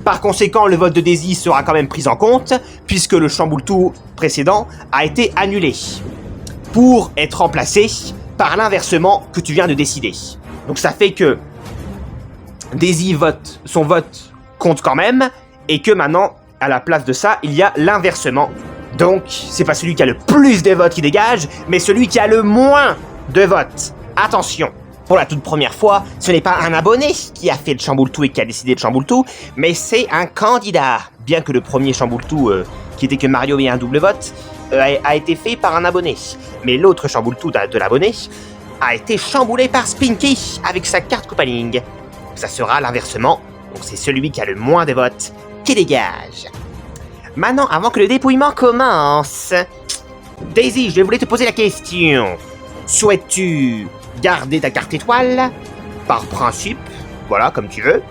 Par conséquent, le vote de Daisy sera quand même pris en compte, puisque le chamboule-tout précédent a été annulé, pour être remplacé par l'inversement que tu viens de décider. Donc ça fait que Daisy vote, son vote compte quand même, et que maintenant, à la place de ça, il y a l'inversement. Donc, c'est pas celui qui a le plus de votes qui dégage, mais celui qui a le moins de votes. Attention, pour la toute première fois, ce n'est pas un abonné qui a fait le chamboule-tout et qui a décidé de chamboule-tout, mais c'est un candidat. Bien que le premier chamboule-tout, qui était que Mario ait un double vote, a été fait par un abonné. Mais l'autre chamboule-tout de l'abonné a été chamboulé par Spinky avec sa carte Koopaling. Ça sera l'inversement, donc c'est celui qui a le moins de votes qui dégage. Maintenant, avant que le dépouillement commence, Daisy, je voulais te poser la question. Souhaites-tu garder ta carte étoile, par principe, voilà, comme tu veux,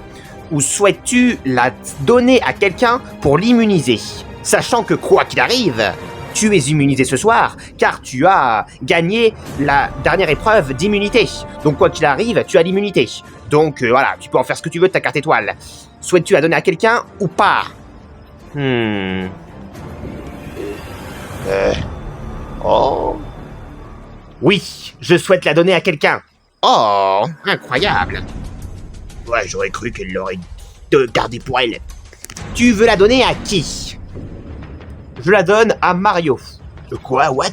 ou souhaites-tu la donner à quelqu'un pour l'immuniser, sachant que quoi qu'il arrive, tu es immunisé ce soir, car tu as gagné la dernière épreuve d'immunité. Donc quoi qu'il arrive, tu as l'immunité. Donc voilà, tu peux en faire ce que tu veux de ta carte étoile. Souhaites-tu la donner à quelqu'un ou pas? Oh. Oui, je souhaite la donner à quelqu'un. Oh, incroyable. Ouais, j'aurais cru qu'elle l'aurait gardée pour elle. Tu veux la donner à qui? Je la donne à Mario. Quoi? What?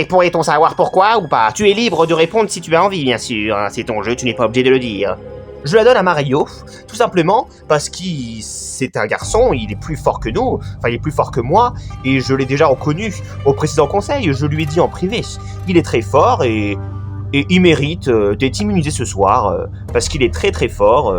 Pourrait-on savoir pourquoi ou pas? Tu es libre de répondre si tu as envie, bien sûr. C'est ton jeu, tu n'es pas obligé de le dire. Je la donne à Mario, tout simplement parce qu'il c'est un garçon, il est plus fort que nous, enfin il est plus fort que moi, et je l'ai déjà reconnu au précédent conseil, je lui ai dit en privé. Il est très fort et il mérite d'être immunisé ce soir, parce qu'il est très très fort,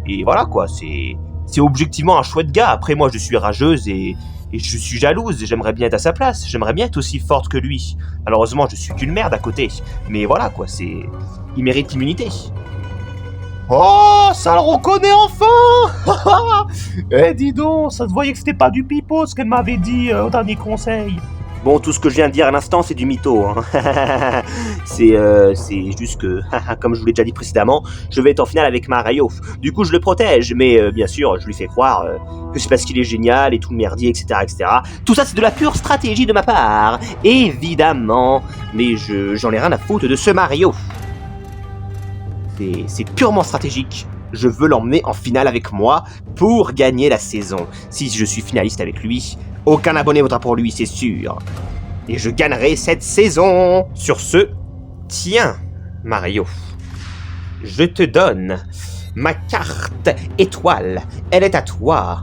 et voilà quoi, c'est objectivement un chouette gars. Après moi je suis rageuse et je suis jalouse, et j'aimerais bien être à sa place, j'aimerais bien être aussi forte que lui. Malheureusement je suis qu'une merde à côté, mais voilà quoi, il mérite l'immunité. Oh, ça le reconnaît enfin. Eh, dis donc, ça se voyait que c'était pas du pipeau ce qu'elle m'avait dit au dernier conseil. Bon, tout ce que je viens de dire à l'instant, c'est du mytho. Hein. c'est juste que, comme je vous l'ai déjà dit précédemment, je vais être en finale avec Mario. Du coup, je le protège, mais bien sûr, je lui fais croire que c'est parce qu'il est génial et tout le merdier, etc., etc. Tout ça, c'est de la pure stratégie de ma part, évidemment. Mais j'en ai rien à foutre de ce Mario. C'est purement stratégique. Je veux l'emmener en finale avec moi pour gagner la saison. Si je suis finaliste avec lui, aucun abonné votera pour lui, c'est sûr. Et je gagnerai cette saison. Sur ce, tiens, Mario. Je te donne ma carte étoile. Elle est à toi.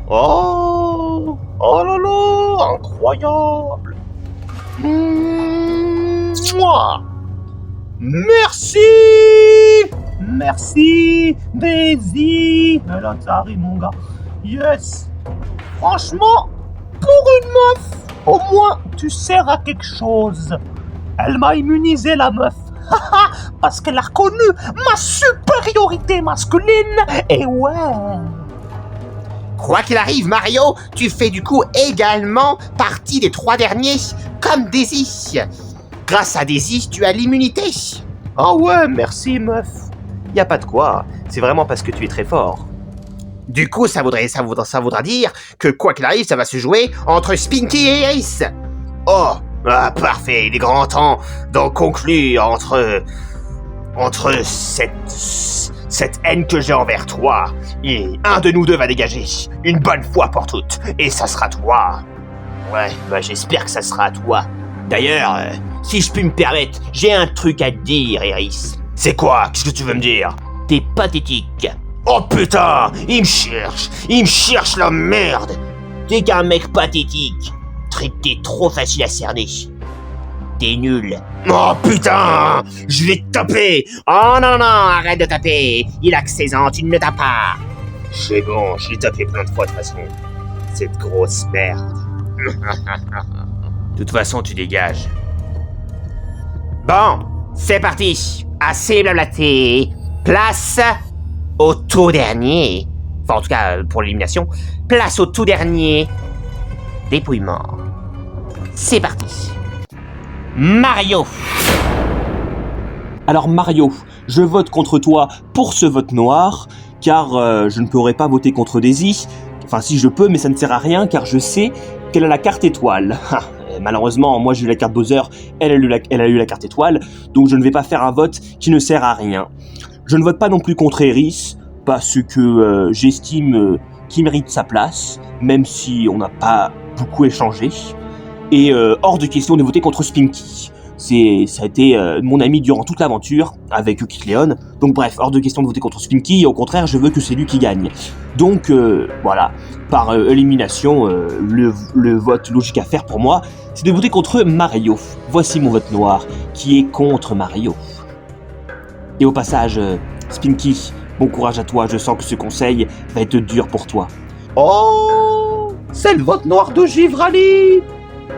Oh là là, incroyable. Mouah. Merci, Daisy. Elle a taré, mon gars. Yes. Franchement, pour une meuf, au moins, tu sers à quelque chose. Elle m'a immunisé, la meuf. Parce qu'elle a reconnu ma supériorité masculine. Et ouais. Quoi qu'il arrive, Mario, tu fais du coup également partie des 3 derniers, comme Daisy. Grâce à Daisy, tu as l'immunité. Ah ouais, merci meuf. Y a pas de quoi, c'est vraiment parce que tu es très fort. Du coup, ça voudra dire que quoi qu'il arrive, ça va se jouer entre Spinky et Ace. Oh, parfait, il est grand temps d'en conclure entre cette haine que j'ai envers toi. Et un de nous deux va dégager, une bonne fois pour toutes, et ça sera toi. Ouais, j'espère que ça sera toi. D'ailleurs, si je puis me permettre, j'ai un truc à te dire, Eris. C'est quoi? Qu'est-ce que tu veux me dire? T'es pathétique. Oh putain, il me cherche la merde. T'es qu'un mec pathétique. T'es trop facile à cerner. T'es nul. Oh putain, je vais te taper. Oh non, arrête de taper. Il a que 16 ans, tu ne le tapes pas. C'est bon, je l'ai tapé plein de fois de toute façon. Cette grosse merde. De toute façon, tu dégages. Bon, c'est parti. Assez blablaté. Place au tout dernier. Enfin, en tout cas, pour l'élimination. Place au tout dernier dépouillement. C'est parti. Mario. Alors Mario, je vote contre toi pour ce vote noir, car je ne pourrais pas voter contre Daisy. Enfin, si je peux, mais ça ne sert à rien, car je sais qu'elle a la carte étoile. Malheureusement, moi j'ai eu la carte Bowser, elle a eu la carte étoile, donc je ne vais pas faire un vote qui ne sert à rien. Je ne vote pas non plus contre Eris, parce que j'estime qu'il mérite sa place, même si on n'a pas beaucoup échangé. Et hors de question de voter contre Spinky. ça a été mon ami durant toute l'aventure avec Kikléon. Donc bref, hors de question de voter contre Spinky, au contraire, je veux que c'est lui qui gagne. Donc voilà, par élimination, le vote logique à faire pour moi, c'est de voter contre Mario. Voici mon vote noir, qui est contre Mario. Et au passage, Spinky, bon courage à toi, je sens que ce conseil va être dur pour toi. Oh, c'est le vote noir de Givrali.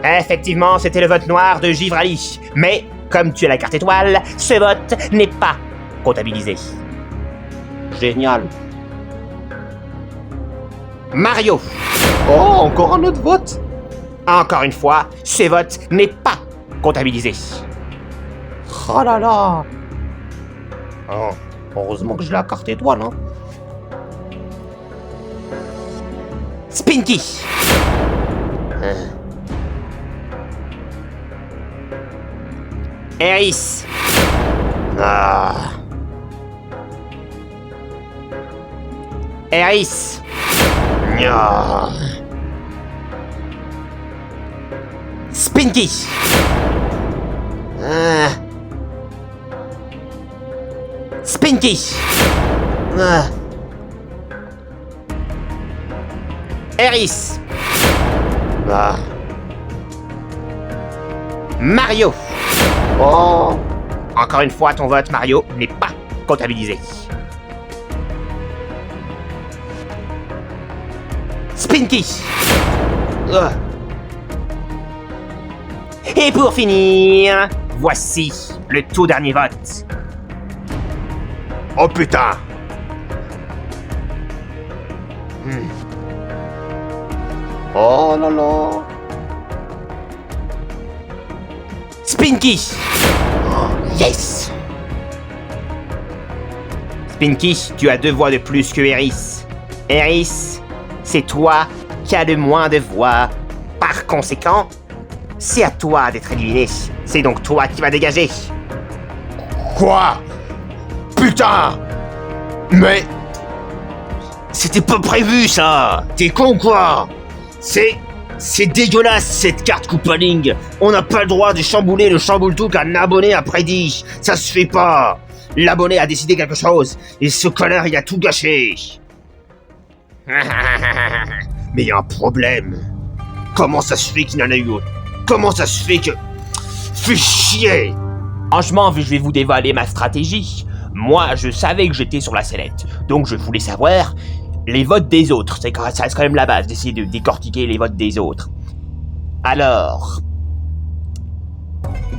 Effectivement, c'était le vote noir de Givrali. Mais, comme tu as la carte étoile, ce vote n'est pas comptabilisé. Génial. Mario, Oh, encore un autre vote. encore une fois, ce vote n'est pas comptabilisé. Oh là là. Oh, heureusement que j'ai la carte étoile, hein. Spinky. Eris. Ah. Eris. Ah. Spinky. Ah. Spinky. Ah. Eris. Ah. Mario. Oh, Encore une fois, ton vote, Mario, n'est pas comptabilisé. Spinky. Ah. Et pour finir, voici le tout dernier vote. Oh putain. oh là là. Spinky. Yes. Spinky, tu as 2 voix de plus que Eris. Eris, c'est toi qui as le moins de voix. Par conséquent, c'est à toi d'être éliminé. C'est donc toi qui vas dégager. Quoi? Putain! Mais... C'était pas prévu, ça! T'es con, quoi? C'est dégueulasse, cette carte Koopaling! On n'a pas le droit de chambouler le chamboule-tout qu'un abonné a prédit! Ça se fait pas! L'abonné a décidé quelque chose, et ce connard, il a tout gâché! Mais y a un problème! Comment ça se fait qu'il y en a eu autre? Comment ça se fait que... Fais chier! Franchement, je vais vous dévoiler ma stratégie. Moi, je savais que j'étais sur la sellette, donc je voulais savoir les votes des autres. Ça reste quand même la base, d'essayer de décortiquer les votes des autres. Alors...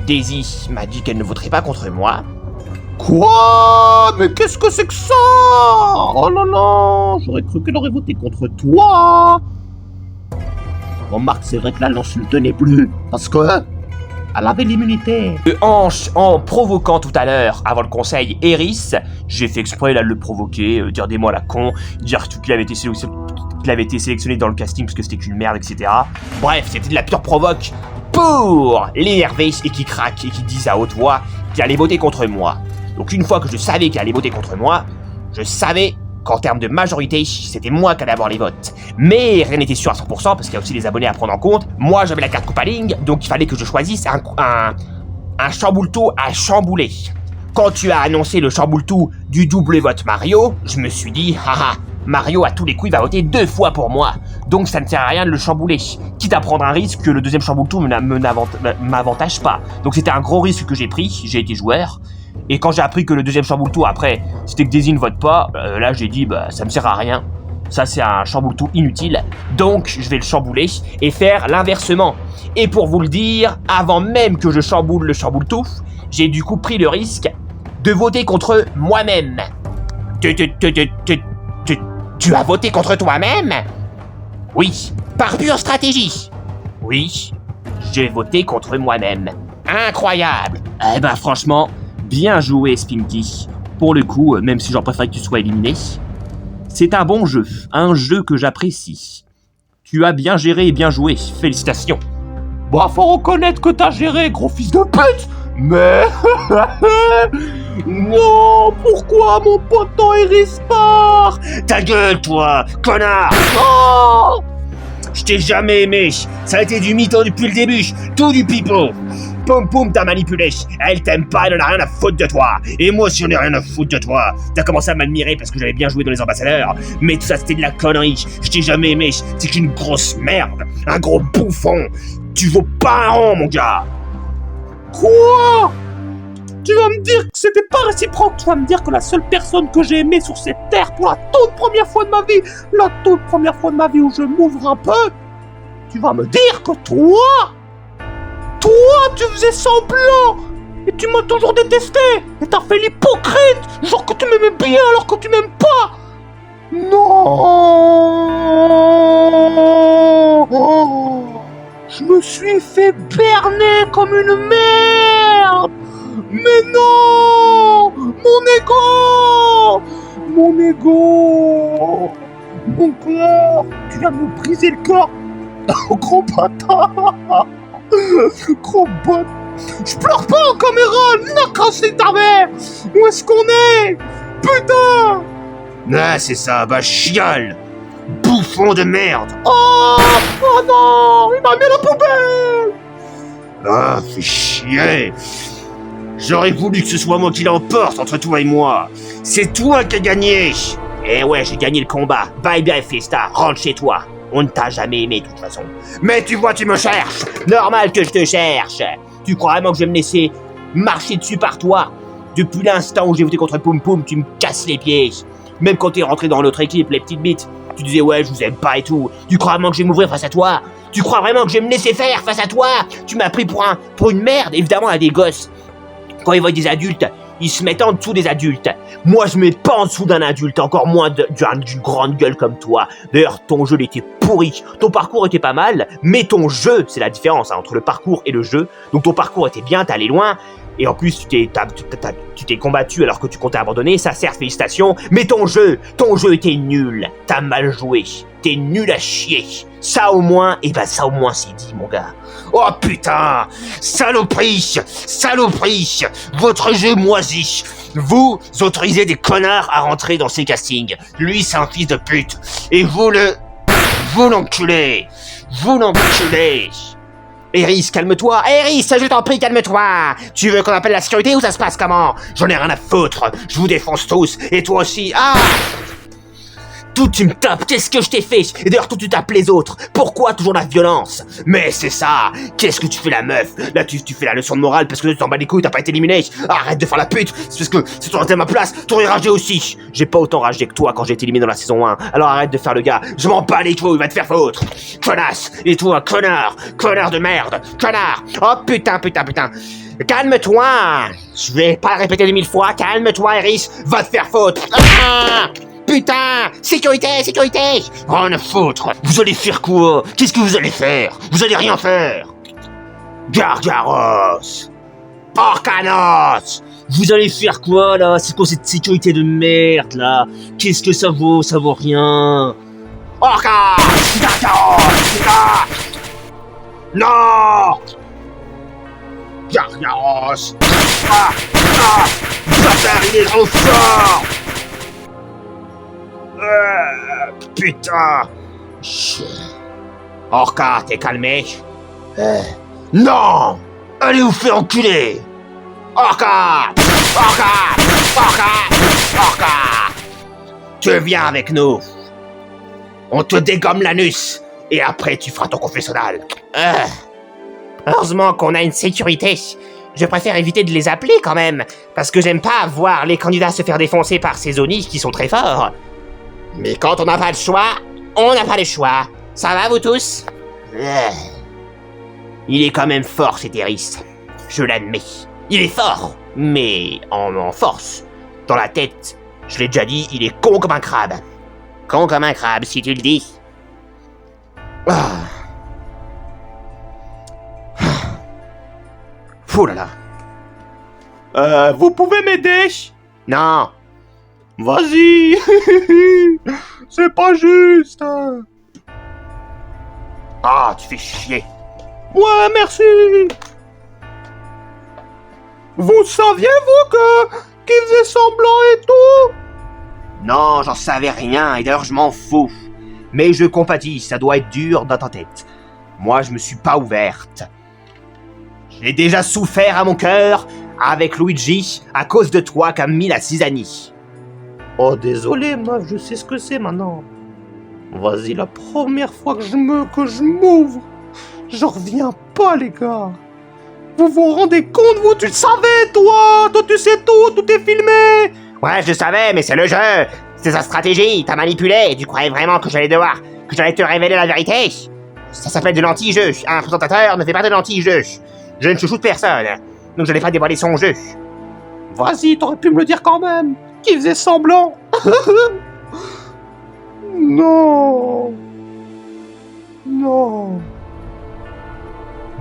Daisy m'a dit qu'elle ne voterait pas contre moi. Quoi? Mais qu'est-ce que c'est que ça? Oh là là, j'aurais cru qu'elle aurait voté contre toi. Remarque, c'est vrai que la lance ne tenait plus, parce que elle avait l'immunité. En provoquant tout à l'heure, avant le conseil, Eris, j'ai fait exprès là de le provoquer, dire des mots à la con, dire qu'il avait été sélectionné dans le casting parce que c'était qu'une merde, etc. Bref, c'était de la pure provoque pour l'énerver et qui craque et qui dise à haute voix qu'il allait voter contre moi. Donc une fois que je savais qu'il allait voter contre moi, je savais qu'en termes de majorité, c'était moi qui allais avoir les votes. Mais rien n'était sûr à 100% parce qu'il y a aussi les abonnés à prendre en compte. Moi, j'avais la carte Koopaling, donc il fallait que je choisisse un chamboule-tout à chambouler. Quand tu as annoncé le chamboule-tout du double vote Mario, je me suis dit, haha, Mario à tous les coups il va voter 2 fois pour moi. Donc ça ne sert à rien de le chambouler. Quitte à prendre un risque que le deuxième chamboule-tout m'avantage pas. Donc c'était un gros risque que j'ai pris, j'ai été joueur. Et quand j'ai appris que le deuxième chamboule-tout après, c'était que Daisy ne vote pas, là j'ai dit, ça me sert à rien. Ça c'est un chamboule-tout inutile, donc je vais le chambouler et faire l'inversement. Et pour vous le dire, avant même que je chamboule le chamboule-tout, j'ai du coup pris le risque de voter contre moi-même. Tu as voté contre toi-même? Oui, par pure stratégie. Oui, j'ai voté contre moi-même. Incroyable. Eh ben franchement... Bien joué, Spinky. Pour le coup, même si j'en préfère que tu sois éliminé, c'est un bon jeu, un jeu que j'apprécie. Tu as bien géré et bien joué, félicitations. Bah, faut reconnaître que t'as géré, gros fils de pute. Mais... non, pourquoi mon poton Iris part? Ta gueule, toi, connard! Oh, Je t'ai jamais aimé. Ça a été du mytho depuis le début. Tout du pipeau. Poum Poum t'a manipulé. Elle t'aime pas, elle en a rien à foutre de toi. Et moi aussi, j'en ai rien à foutre de toi. T'as commencé à m'admirer parce que j'avais bien joué dans les ambassadeurs. Mais tout ça, c'était de la connerie. Je t'ai jamais aimé. C'est qu'une grosse merde. Un gros bouffon. Tu vaux pas un rond, mon gars. Quoi? Tu vas me dire que c'était pas réciproque? Tu vas me dire que la seule personne que j'ai aimée sur cette terre pour la toute première fois de ma vie, la toute première fois de ma vie où je m'ouvre un peu, tu vas me dire que toi, tu faisais semblant et tu m'as toujours détesté et t'as fait l'hypocrite, genre que tu m'aimais bien alors que tu m'aimes pas. Non, je me suis fait berner comme une merde. Mais non! Mon ego! Mon cœur! Tu viens de me briser le cœur! Oh, gros bâtard! Gros bâtard! Je pleure pas en caméra! Non, c'est ta mère! Où est-ce qu'on est? Putain! Ah, c'est ça, bah chiale. Bouffon de merde. Oh non! Il m'a mis à la poubelle! Ah, fais chier. J'aurais voulu que ce soit moi qui l'emporte entre toi et moi. C'est toi qui as gagné. Eh ouais, j'ai gagné le combat. Bye bye, Fiesta, rentre chez toi. On ne t'a jamais aimé, de toute façon. Mais tu vois, tu me cherches. Normal que je te cherche. Tu crois vraiment que je vais me laisser marcher dessus par toi? Depuis l'instant où j'ai voté contre Poum Poum, tu me casses les pieds. Même quand t'es rentré dans notre équipe, les petites bites, tu disais ouais, je vous aime pas et tout. Tu crois vraiment que je vais m'ouvrir face à toi? Tu crois vraiment que je vais me laisser faire face à toi? Tu m'as pris pour une merde. Évidemment, il y a des gosses. Quand ils voient des adultes, ils se mettent en dessous des adultes. Moi, je me mets pas en dessous d'un adulte, encore moins d'une grande gueule comme toi. D'ailleurs, ton jeu, il était pourri. Ton parcours était pas mal, mais ton jeu, c'est la différence entre le parcours et le jeu. Donc ton parcours était bien, t'es allé loin. Et en plus, tu t'es combattu alors que tu comptais abandonner, ça sert, félicitations. Mais ton jeu était nul. T'as mal joué. T'es nul à chier. Ça au moins, ça au moins c'est dit, mon gars. Oh putain! Saloperie! Votre jeu moisi! Vous autorisez des connards à rentrer dans ces castings. Lui, c'est un fils de pute. Et vous l'enculez! Eris, calme-toi. Eris, je t'en prie, calme-toi. Tu veux qu'on appelle la sécurité ou ça se passe comment? J'en ai rien à foutre. Je vous défonce tous. Et toi aussi. Ah! Tout tu me tapes, qu'est-ce que je t'ai fait? Et d'ailleurs, tout tu tapes les autres. Pourquoi toujours la violence? Mais c'est ça. Qu'est-ce que tu fais la meuf? Là, tu fais la leçon de morale parce que tu t'en bats les couilles, t'as pas été éliminé. Arrête de faire la pute. C'est parce que si t'aurais été à ma place, t'aurais ragé aussi. J'ai pas autant ragé que toi quand j'ai été éliminé dans la saison 1. Alors arrête de faire le gars. Je m'en bats les couilles, va te faire foutre. Connasse. Et toi, connard. Connard de merde. Connard. Oh putain. Calme-toi. Je vais pas le répéter 1000 fois. Calme-toi, Eris. Va te faire foutre. Ah! Putain! Sécurité! Rien à foutre! Vous allez faire quoi? Qu'est-ce que vous allez faire? Vous allez rien faire! Gargaros! Orcanos! Vous allez faire quoi, là? C'est quoi cette sécurité de merde, là? Qu'est-ce que ça vaut? Ça vaut rien! Orca! Gargaros! Non! Gargaros! Bâtard, il est trop fort! Putain! Orca, t'es calmé? Non! Allez vous faire enculer! Orca! Tu viens avec nous! On te dégomme l'anus! Et après tu feras ton confessionnal! Heureusement qu'on a une sécurité. Je préfère éviter de les appeler quand même, parce que j'aime pas voir les candidats se faire défoncer par ces zonis qui sont très forts. Mais quand on n'a pas le choix, on n'a pas le choix. Ça va, vous tous? Il est quand même fort, cet Eris. Je l'admets. Il est fort, mais en force. Dans la tête, je l'ai déjà dit, il est con comme un crabe. Con comme un crabe, si tu le dis. Oh là là. Vous pouvez m'aider? Non. Vas-y. C'est pas juste. Ah, tu fais chier. Ouais, merci. Vous saviez, vous, qu'il faisait semblant et tout? Non, j'en savais rien, et d'ailleurs je m'en fous. Mais je compatis, ça doit être dur dans ta tête. Moi, je me suis pas ouverte. J'ai déjà souffert à mon cœur avec Luigi à cause de toi qu'a mis la zizanie. Oh, désolé, meuf, je sais ce que c'est maintenant. Vas-y, la première fois que je m'ouvre, je reviens pas, les gars. Vous vous rendez compte, vous, tu le savais, toi. Toi, tu sais tout est filmé. Ouais, je le savais, mais c'est le jeu. C'est sa stratégie, t'as manipulé. Tu croyais vraiment que j'allais te révéler la vérité? Ça s'appelle de l'anti-jeu. Un présentateur ne fait pas de l'anti-jeu. Je ne chouchoute personne, donc je n'ai pas dévoilé son jeu. Vas-y, t'aurais pu me le dire quand même. Qui faisait semblant. Non. Non.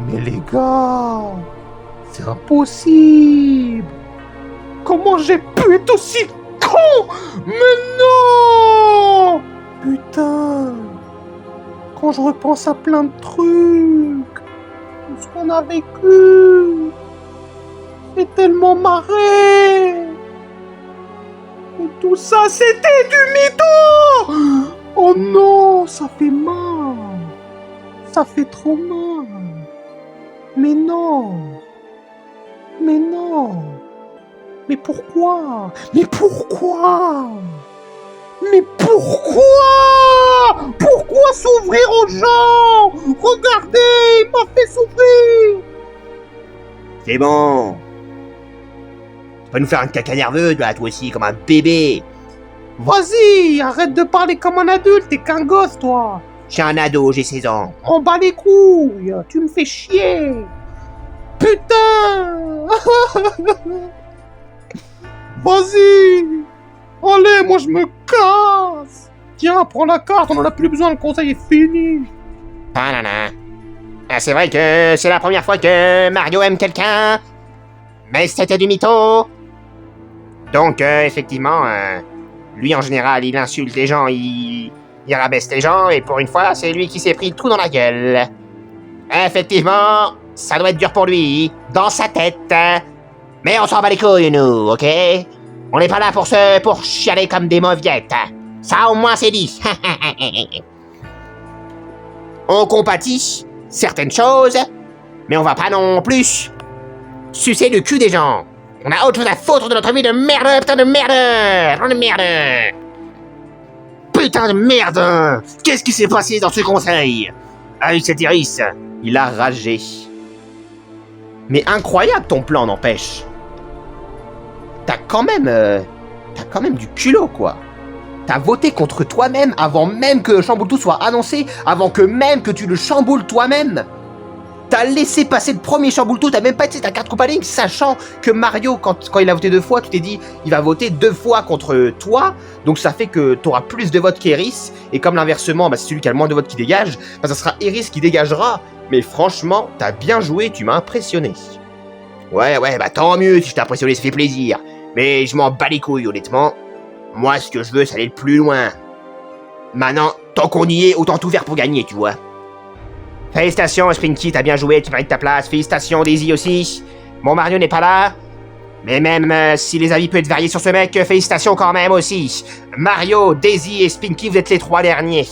Mais les gars, c'est impossible. Comment j'ai pu être aussi con? Mais non. Putain. Quand je repense à plein de trucs, tout ce qu'on a vécu, j'ai tellement marré. Et tout ça, c'était du mytho. Oh non, ça fait mal. Ça fait trop mal. Mais non. Mais non. Mais pourquoi? Mais pourquoi? Mais pourquoi? Pourquoi s'ouvrir aux gens? Regardez, il m'a fait s'ouvrir. C'est bon. Tu vas nous faire un caca nerveux, toi aussi, comme un bébé. Vas-y, arrête de parler comme un adulte, t'es qu'un gosse, toi. Je suis un ado, j'ai 16 ans. On bat les couilles, tu me fais chier. Putain. Vas-y. Allez, moi je me casse. Tiens, prends la carte, on en a plus besoin, le conseil est fini. Panana. Ah, c'est vrai que c'est la première fois que Mario aime quelqu'un, mais c'était du mytho. Donc, effectivement, lui en général, il insulte les gens, il rabaisse les gens, et pour une fois, c'est lui qui s'est pris le trou dans la gueule. Effectivement, ça doit être dur pour lui, dans sa tête. Mais on s'en bat les couilles, nous, ok? On n'est pas là pour chialer comme des mauviettes. Ça, au moins, c'est dit. On compatit certaines choses, mais on va pas non plus sucer le cul des gens. On a autre chose à foutre de notre vie de merde, putain de merde, putain de merde. Putain de merde. Qu'est-ce qui s'est passé dans ce conseil? Avec cet Iris, il a ragé. Mais incroyable ton plan, n'empêche. T'as quand même du culot, quoi. T'as voté contre toi-même avant même que Chamboule-Tout soit annoncé, avant que même que tu le chamboules toi-même. T'as laissé passer le premier Chamboule-Tout, t'as même pas été ta carte compagnie, sachant que Mario, quand il a voté 2 fois, tu t'es dit, il va voter 2 fois contre toi, donc ça fait que t'auras plus de votes qu'Eris, et comme l'inversement, c'est celui qui a le moins de votes qui dégage, ça sera Eris qui dégagera, mais franchement, t'as bien joué, tu m'as impressionné. Ouais, tant mieux si je t'ai impressionné, ça fait plaisir, mais je m'en bats les couilles, honnêtement. Moi, ce que je veux, c'est aller le plus loin. Maintenant, tant qu'on y est, autant tout faire pour gagner, tu vois. Félicitations, Spinky, t'as bien joué, tu mérites ta place. Félicitations, Daisy aussi. Bon, Mario n'est pas là. Mais même si les avis peuvent être variés sur ce mec, félicitations quand même aussi. Mario, Daisy et Spinky, vous êtes les 3 derniers.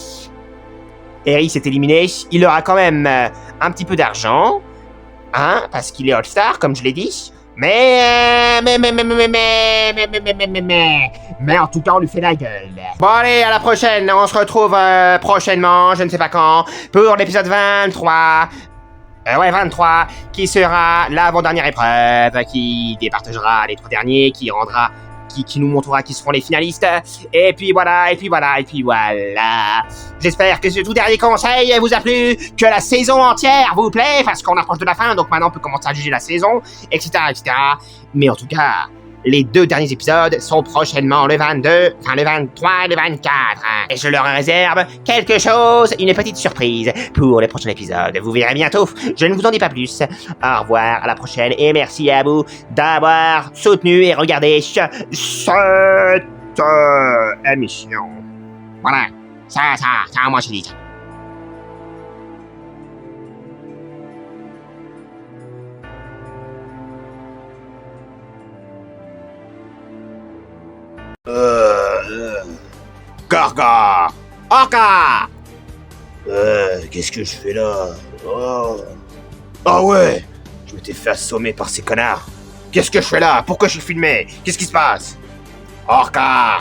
Eris est éliminé. Il aura quand même un petit peu d'argent. Hein, parce qu'il est All-Star, comme je l'ai dit. Mais en tout cas, on lui fait la gueule. Bon, allez, à la prochaine. On se retrouve prochainement, je ne sais pas quand, pour l'épisode 23. 23, qui sera l'avant-dernière épreuve, qui départagera les 3 derniers, qui nous montrera qui seront les finalistes. Et puis voilà. J'espère que ce tout dernier conseil vous a plu, que la saison entière vous plaît, parce qu'on approche de la fin, donc maintenant on peut commencer à juger la saison, etc. Mais en tout cas, les 2 derniers épisodes sont prochainement le 22, enfin le 23 et le 24. Et je leur réserve quelque chose, une petite surprise pour les prochains épisodes. Vous verrez bientôt, je ne vous en dis pas plus. Au revoir, à la prochaine, et merci à vous d'avoir soutenu et regardé cette émission. Voilà, ça, moi je dis. Garga! Orca! Qu'est-ce que je fais là? Oh. Ah ouais! Je m'étais fait assommer par ces connards. Qu'est-ce que je fais là? Pourquoi je suis filmé? Qu'est-ce qui se passe? Orca!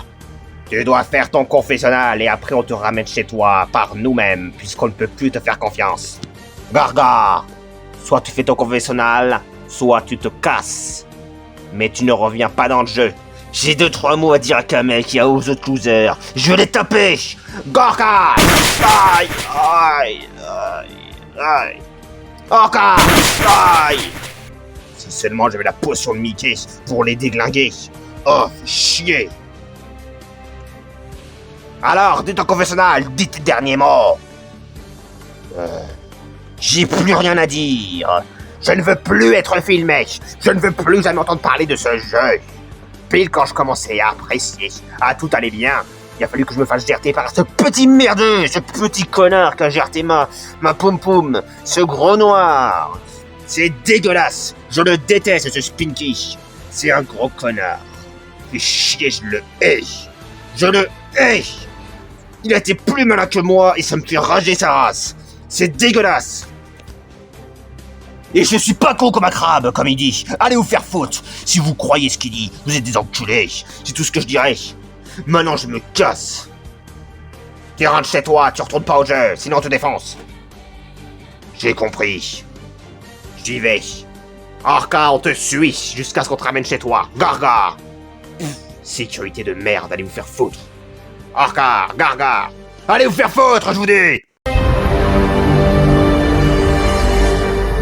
Tu dois faire ton confessionnal et après on te ramène chez toi par nous-mêmes, puisqu'on ne peut plus te faire confiance. Garga! Soit tu fais ton confessionnal, soit tu te casses. Mais tu ne reviens pas dans le jeu. J'ai 2-3 mots à dire à Kamel qui a aux autres losers. Je vais les taper! Gorka! Aïe! Aïe! Aïe! Aïe! Orca! Aïe! Si seulement j'avais la potion de Mickey pour les déglinguer. Oh, chier! Alors, dis ton confessionnal, dis tes derniers mots. J'ai plus rien à dire. Je ne veux plus être filmé. Je ne veux plus jamais entendre parler de ce jeu. Pile quand je commençais à apprécier, à tout allait bien, il a fallu que je me fasse gerter par ce petit merdeux, ce petit connard qui a gerté ma poum-poum, ce gros noir. C'est dégueulasse. Je le déteste, ce Spinky. C'est un gros connard. Et chier, je le hais. Je le hais. Il a été plus malin que moi et ça me fait rager sa race. C'est dégueulasse. Et je suis pas con comme un crabe, comme il dit. Allez vous faire foutre. Si vous croyez ce qu'il dit, vous êtes des enculés. C'est tout ce que je dirais. Maintenant, je me casse. Tu rentres chez toi, tu retournes pas au jeu, sinon on te défonce. J'ai compris. J'y vais. Orca, on te suit jusqu'à ce qu'on te ramène chez toi. Garga. Sécurité de merde, allez vous faire foutre. Orca, Garga. Allez vous faire foutre, je vous dis.